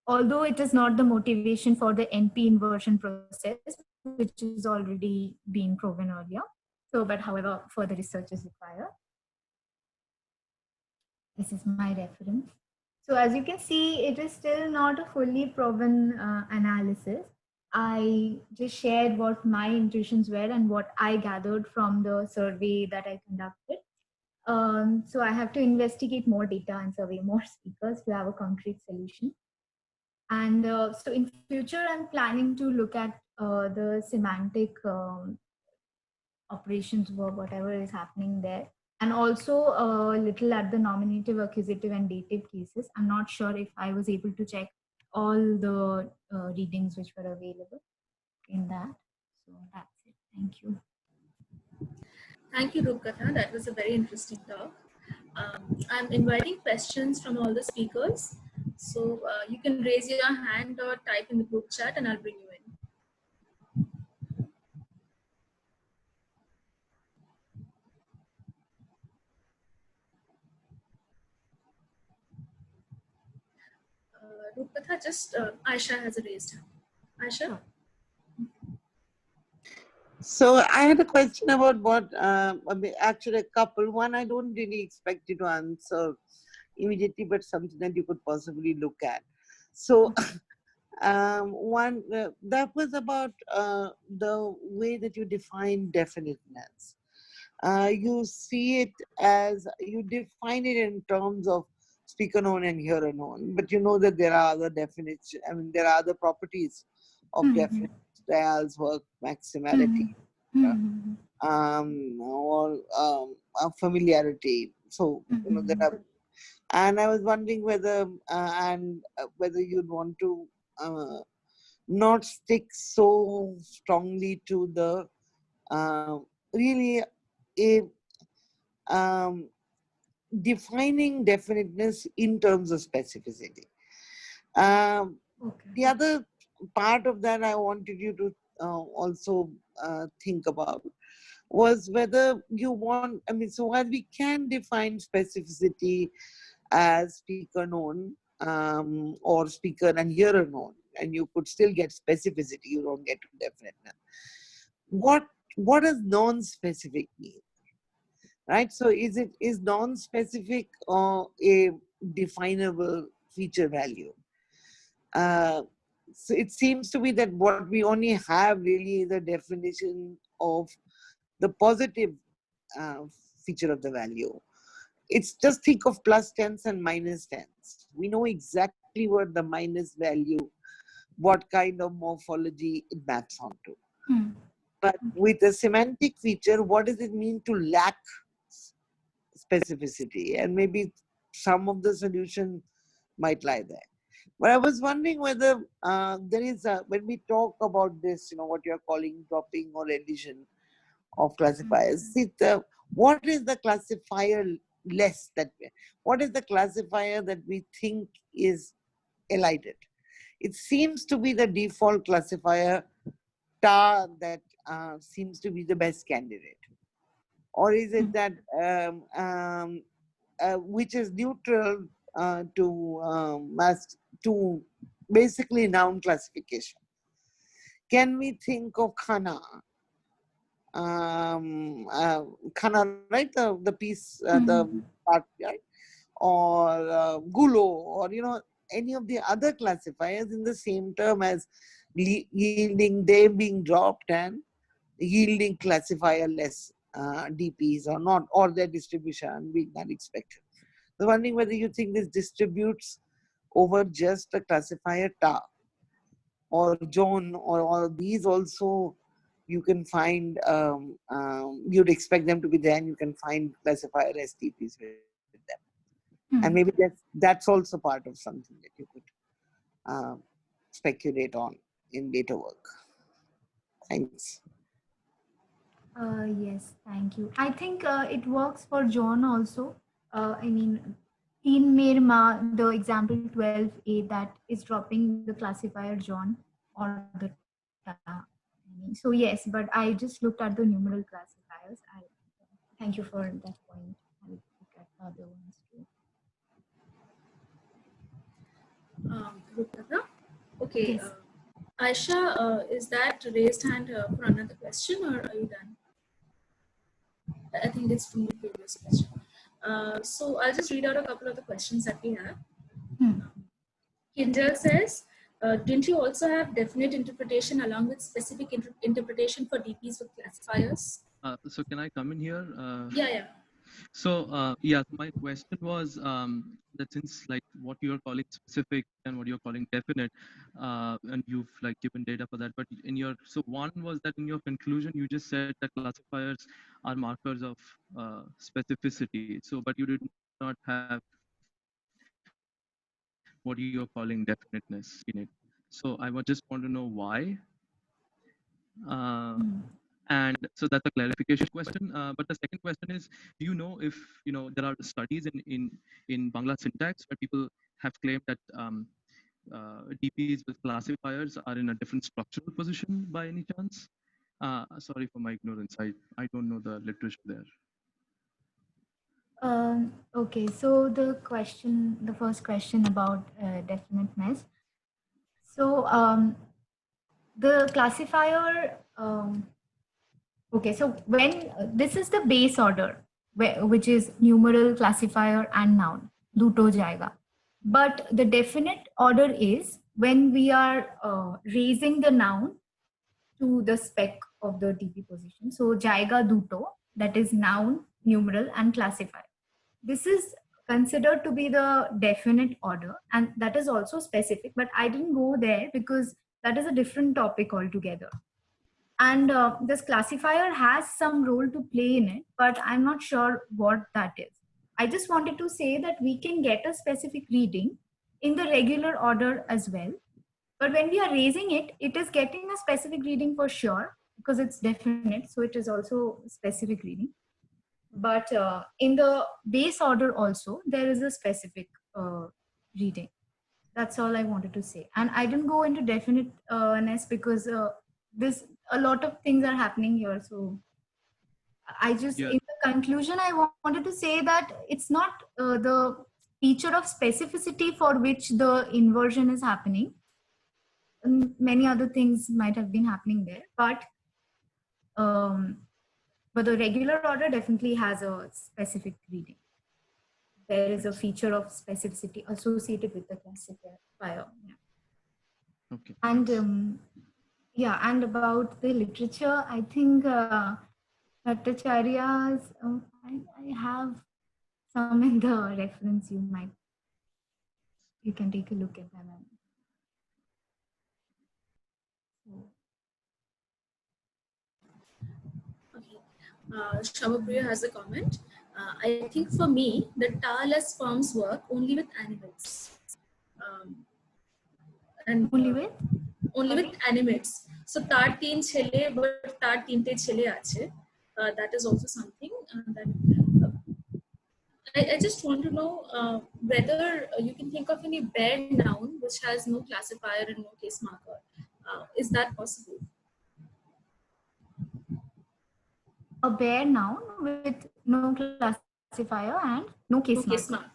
Although it is not the motivation for the NP inversion process, which is already been proven earlier. So, but however, further research is required. This is my reference. So as you can see, it is still not a fully proven analysis. I just shared what my intuitions were and what I gathered from the survey that I conducted. So I have to investigate more data and survey more speakers to have a concrete solution. And so in future, I'm planning to look at the semantic operations verb, whatever is happening there. And also a little at the nominative, accusative, and dative cases. I'm not sure if I was able to check all the readings which were available in that. So that's it. Thank you. Thank you, Rupkatha. That was a very interesting talk. I'm inviting questions from all the speakers. So you can raise your hand or type in the group chat and I'll bring you in. Rupkatha, just Aisha has a raised hand. Aisha? So I had a question about what, actually a couple. One, I don't really expect you to answer immediately, but something that you could possibly look at. So one, that was about the way that you define definiteness. You see it as, you define it in terms of speaker known and hearer known, but you know that there are other definitions, I mean, there are other properties of definiteness, Dial's work, maximality, or familiarity. So, you know, there are, and I was wondering whether, whether you'd want to not stick so strongly to the really defining definiteness in terms of specificity. The other part of that I wanted you to also think about was whether you want, I mean, so while we can define specificity as speaker known or speaker and hearer known, and you could still get specificity, you don't get to definiteness. What does non-specific mean? Right? So is non-specific a definable feature value? So it seems to be that what we only have really is a definition of the positive feature of the value. It's just think of plus tense and minus tense. We know exactly what the minus value, what kind of morphology it maps onto. But with a semantic feature, what does it mean to lack specificity? And maybe some of the solution might lie there. But I was wondering whether there is a, when we talk about this, what you're calling dropping or addition of classifiers, what is the classifier less that, what is the classifier that we think is elided? It seems to be the default classifier tar that seems to be the best candidate. Or is it that which is neutral to basically noun classification? Can we think of khana? Khana, right? The piece, the part, right? Or gulo, or any of the other classifiers in the same term as yielding, they being dropped and yielding classifier less DPs or not, or their distribution being unexpected. I was wondering whether you think this distributes over just the classifier ta or John, or these also you can find, you'd expect them to be there, and you can find classifier STPs with them. And maybe that's also part of something that you could speculate on in later work. Thanks. Yes, thank you. I think it works for John also. I mean, in Mirma, the example 12a that is dropping the classifier John or the so yes, but I just looked at the numeral classifiers. Thank you for that point. I'll look at the other ones too. Rupada? Okay. Yes. Aisha, is that raised hand for another question, or are you done? I think it's from the previous question. So I'll just read out a couple of the questions that we have. Kindle says, didn't you also have definite interpretation along with specific interpretation for DPs with classifiers? So can I come in here? Yeah. So my question was that since like what you're calling specific and what you're calling definite, and you've like given data for that, but in your, so one was that in your conclusion you just said that classifiers are markers of specificity. So but you did not have what you're calling definiteness in it. So I would just want to know why. And so that's a clarification question. But the second question is, do you know if there are studies in Bangla syntax where people have claimed that DPs with classifiers are in a different structural position by any chance? Sorry for my ignorance. I don't know the literature there. Okay, so the first question about definiteness. So the classifier, okay, so when this is the base order, which is numeral, classifier, and noun, duto jayega. But the definite order is when we are raising the noun to the spec of the DP position. So jayega duto, that is noun, numeral, and classifier. This is considered to be the definite order, and that is also specific, but I didn't go there because that is a different topic altogether. And this classifier has some role to play in it, but I'm not sure what that is. I just wanted to say that we can get a specific reading in the regular order as well. But when we are raising it, it is getting a specific reading for sure because it's definite. So it is also specific reading. But in the base order also, there is a specific reading. That's all I wanted to say. And I didn't go into definiteness because this a lot of things are happening here. So I just, Yeah. in the conclusion, I wanted to say that it's not the feature of specificity for which the inversion is happening. Many other things might have been happening there, um, but the regular order definitely has a specific reading. There is a feature of specificity associated with the classifier. Yeah. Okay. And yeah, and about the literature, I think Bhattacharya's, I have some in the reference. You can take a look at them. Okay. Shamapriya has a comment. I think for me, the tar-less forms work only with animals. And Only with? only with animates. So tar teen chele, but tar tinte chele ache. That is also something that I just want to know whether you can think of any bare noun which has no classifier and no case marker. Is that possible? A bare noun with no classifier and no case No case marker. marker.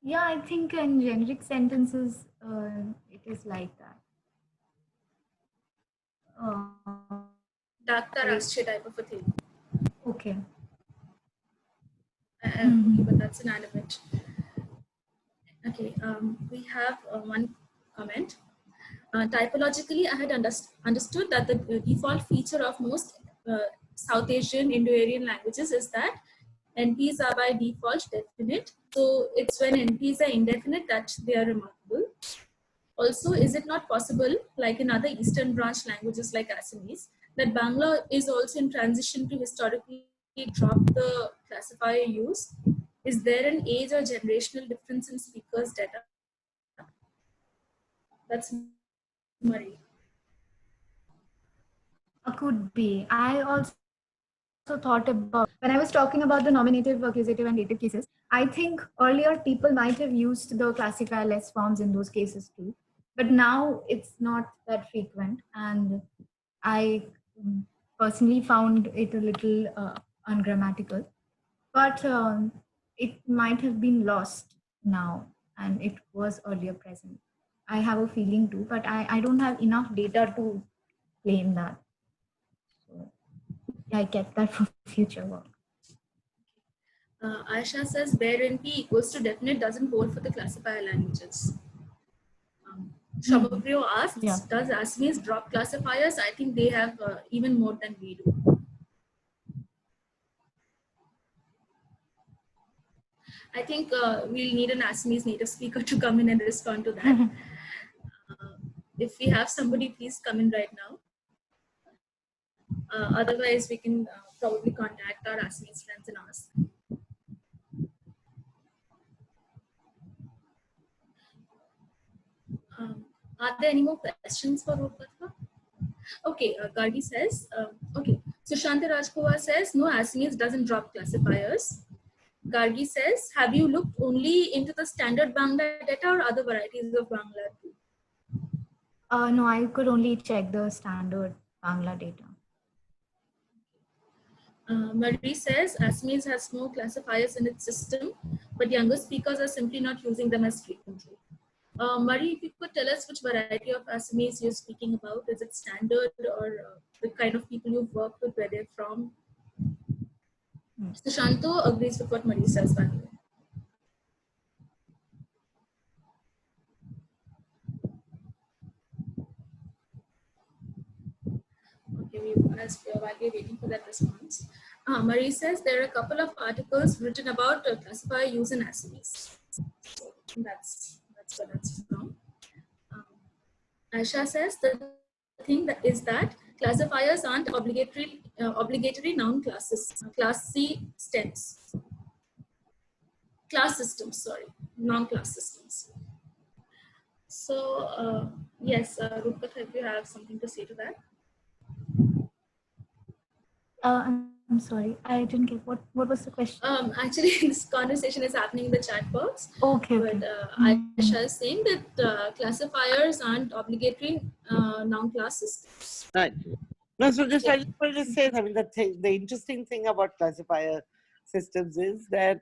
Yeah, I think in generic sentences, it is like that. Daktar asche type of a thing. Okay. Okay, but that's inanimate. Okay, we have one comment. Typologically, I had understood that the default feature of most South Asian Indo-Aryan languages is that NPs are by default definite. So it's when NPs are indefinite that they are remarkable. Also, is it not possible, like in other Eastern branch languages like Assamese, that Bangla is also in transition to historically drop the classifier use? Is there an age or generational difference in speakers' data? That's Murray. Could be. I also thought about, when I was talking about the nominative, accusative, and dative cases, I think earlier people might have used the classifier less forms in those cases too. But now it's not that frequent. And I personally found it a little ungrammatical. But it might have been lost now and it was earlier present. I have a feeling too, but I don't have enough data to claim that. So I kept that for future work. Aisha says where NP equals to definite doesn't hold for the classifier languages. Shamapriyo asks, Yeah. does Assamese drop classifiers? I think they have even more than we do. I think we'll need an Assamese native speaker to come in and respond to that. If we have somebody, please come in right now. Otherwise, we can probably contact our Assamese friends and ask. Are there any more questions for Rupatha? Okay, Gargi says, okay, so Shanta Rajkova says, no, Assamese doesn't drop classifiers. Gargi says, have you looked only into the standard Bangla data or other varieties of Bangla too? No, I could only check the standard Bangla data. Marie says, Assamese has no classifiers in its system, but younger speakers are simply not using them as frequently. Marie, if you could tell us which variety of Assamese you're speaking about, is it standard or the kind of people you've worked with, where they're from? Sushanto agrees with what Marie says, by the way. Okay, while we're waiting for that response. Marie says there are a couple of articles written about classifier use in Assamese. So that's where that's from. Aisha says the thing that is that classifiers aren't obligatory noun classes, class C stems. Class systems, sorry, non-class systems. So, yes, Rupkat, if you have something to say to that. I'm I'm sorry, I didn't get what was the question? Actually, this conversation is happening in the chat box. Okay, But okay. Aisha is saying that classifiers aren't obligatory noun classes. Right. No, so just Yeah. I just wanted to say, I mean, the interesting thing about classifier systems is that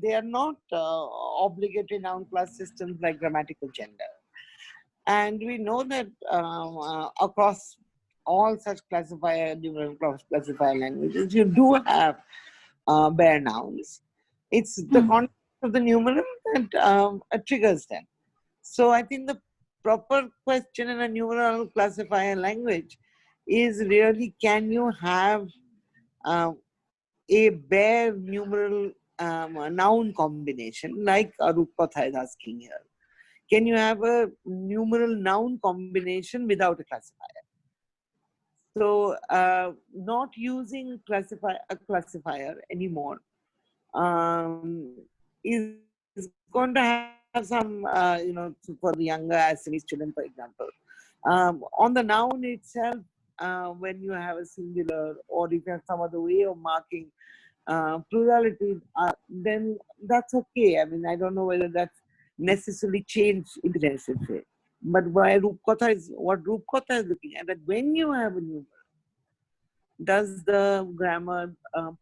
they are not obligatory noun class systems like grammatical gender. And we know that across all such classifier, numeral classifier languages, you do have bare nouns. It's the context of the numeral that triggers them. So I think the proper question in a numeral classifier language is really, can you have a bare numeral noun combination like Rupkatha is asking here? Can you have a numeral noun combination without a classifier? So not using a classifier anymore is going to have some, for the younger Assamese children, for example. On the noun itself, when you have a singular or if you have some other way of marking plurality, then that's okay. I mean, I don't know whether that's necessarily changed intentionally. But what Rupkatha is looking at, that when you have a numeral, does the grammar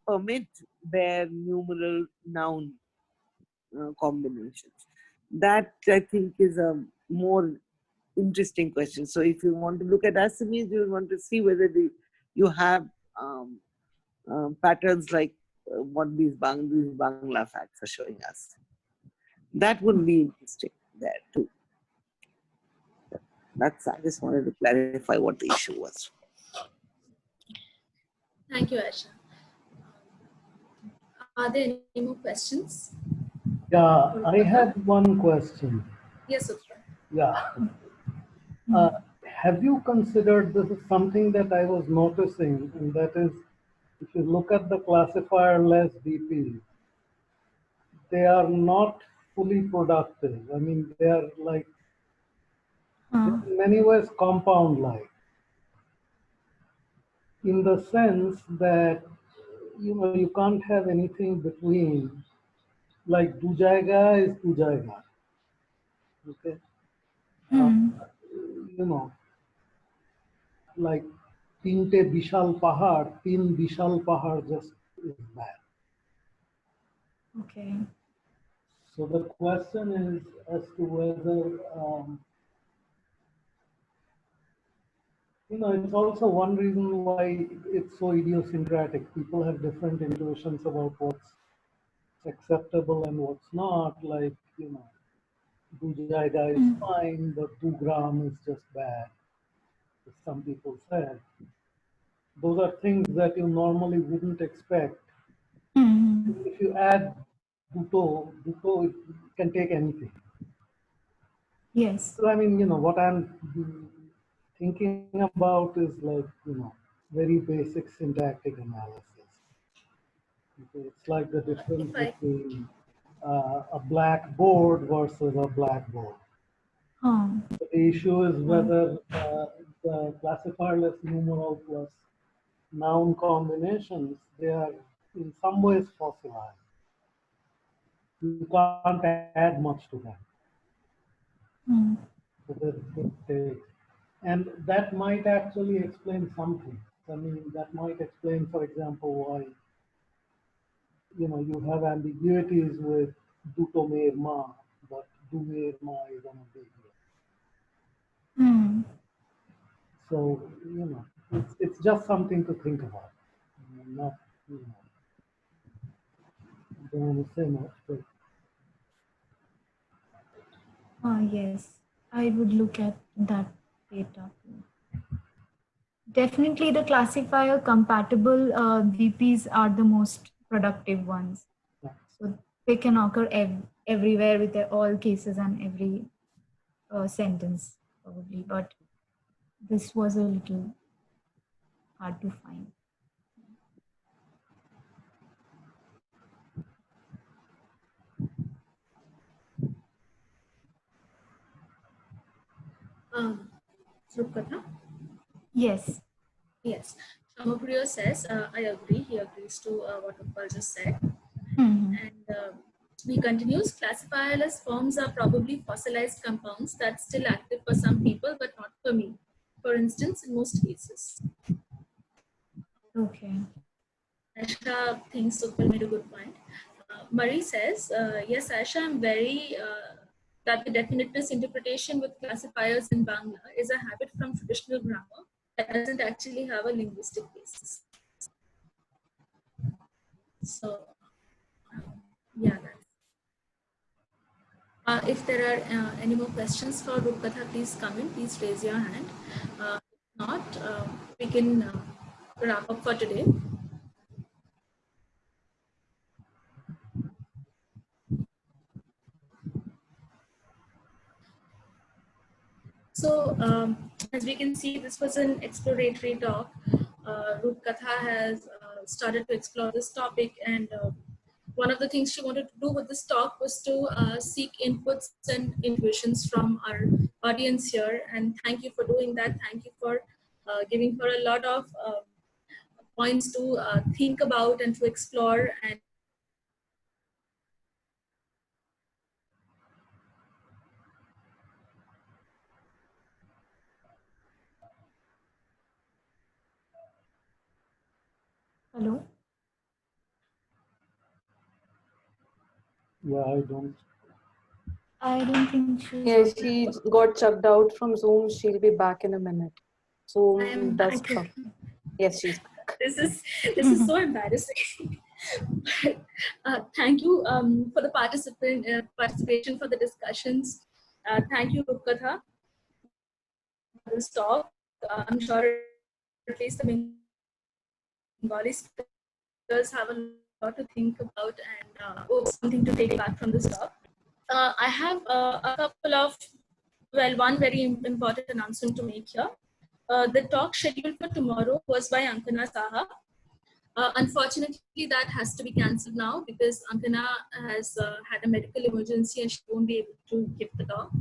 permit their numeral noun combinations? That I think is a more interesting question. So if you want to look at Assamese, you want to see whether you have patterns like what these Bangla facts are showing us. That would be interesting there too. I just wanted to clarify what the issue was. Thank you, Aisha. Are there any more questions? Yeah, I have one question. Yes, Sutra. Yeah. Have you considered, this is something that I was noticing, and that is, if you look at the classifier-less DPs, they are not fully productive. I mean, they are like, in many ways, compound-like, in the sense that, you can't have anything between, like, du jayega is du jayega. Okay? You know, like, tinte bishal pahar, teen bishal pahar just is bad. Okay. So the question is as to whether, it's also one reason why it's so idiosyncratic. People have different intuitions about what's acceptable and what's not. Like, du jayega is fine, but 2 gram is just bad, as some people said. Those are things that you normally wouldn't expect. If you add duto, it can take anything. Yes. So, I mean, what I'm thinking about is like, very basic syntactic analysis. Okay, it's like the difference between a blackboard versus a blackboard. The issue is whether the classifier-less numeral plus noun combinations, they are in some ways fossilized. You can't add much to them. So and that might actually explain something. I mean, that might explain, for example, why you have ambiguities with duto mer ma, but du mer ma is unambiguous. So it's just something to think about. Not don't want to say much, but Yes, I would look at that data. Definitely the classifier compatible VPs are the most productive ones. So they can occur everywhere with all cases and every sentence probably, but this was a little hard to find. Rupkatha? Yes. Yes. Shamapriya says, I agree. He agrees to what Upal just said. Mhm. And he continues, classifier-less forms are probably fossilized compounds that's still active for some people, but not for me. For instance, in most cases. Okay. Aisha thinks Upal made a good point. Marie says, yes, Aisha, I'm very, that the definiteness interpretation with classifiers in Bangla is a habit from traditional grammar that doesn't actually have a linguistic basis. So, yeah, that's. If there are any more questions for Rupkatha, please come in, please raise your hand. If not, we can wrap up for today. So, as we can see, this was an exploratory talk. Rupkatha has started to explore this topic, and one of the things she wanted to do with this talk was to seek inputs and intuitions from our audience here. And thank you for doing that. Thank you for giving her a lot of points to think about and to explore. And Hello. Yeah, I don't. I don't think she's. Yeah, she got chucked out from Zoom. She'll be back in a minute. I Zoom am does back. stuff. Yes, she's back. This is so embarrassing. But, thank you for the participation for the discussions. Thank you, Rupkatha, for this talk. I'm sure at least the Bengali speakers have a lot to think about and something to take back from this talk. I have a couple of, well, one very important announcement to make here. The talk scheduled for tomorrow was by Ankana Saha. Unfortunately, that has to be cancelled now because Ankana has had a medical emergency and she won't be able to give the talk.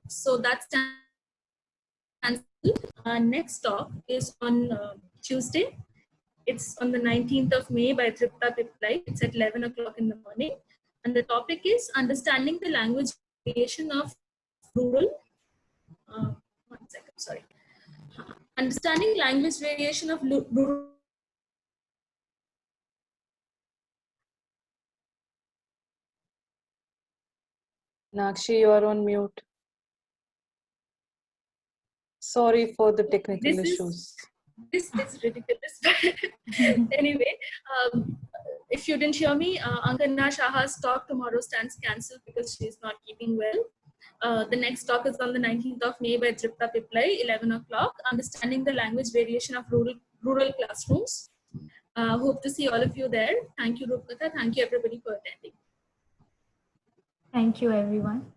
So that's cancelled. Next talk is on Tuesday. It's on the 19th of May by Tripta Piplai. It's at 11 o'clock in the morning. And the topic is understanding the language variation of rural. One second, sorry. Understanding language variation of rural. Nakshi, you are on mute. Sorry for the technical issues. This is ridiculous. Anyway, if you didn't hear me, Ankana Shaha's talk tomorrow stands cancelled because she's not keeping well. The next talk is on the 19th of May by Tripta Piplai, 11 o'clock, Understanding the Language Variation of Rural Classrooms. Hope to see all of you there. Thank you, Rupkatha. Thank you, everybody, for attending. Thank you, everyone.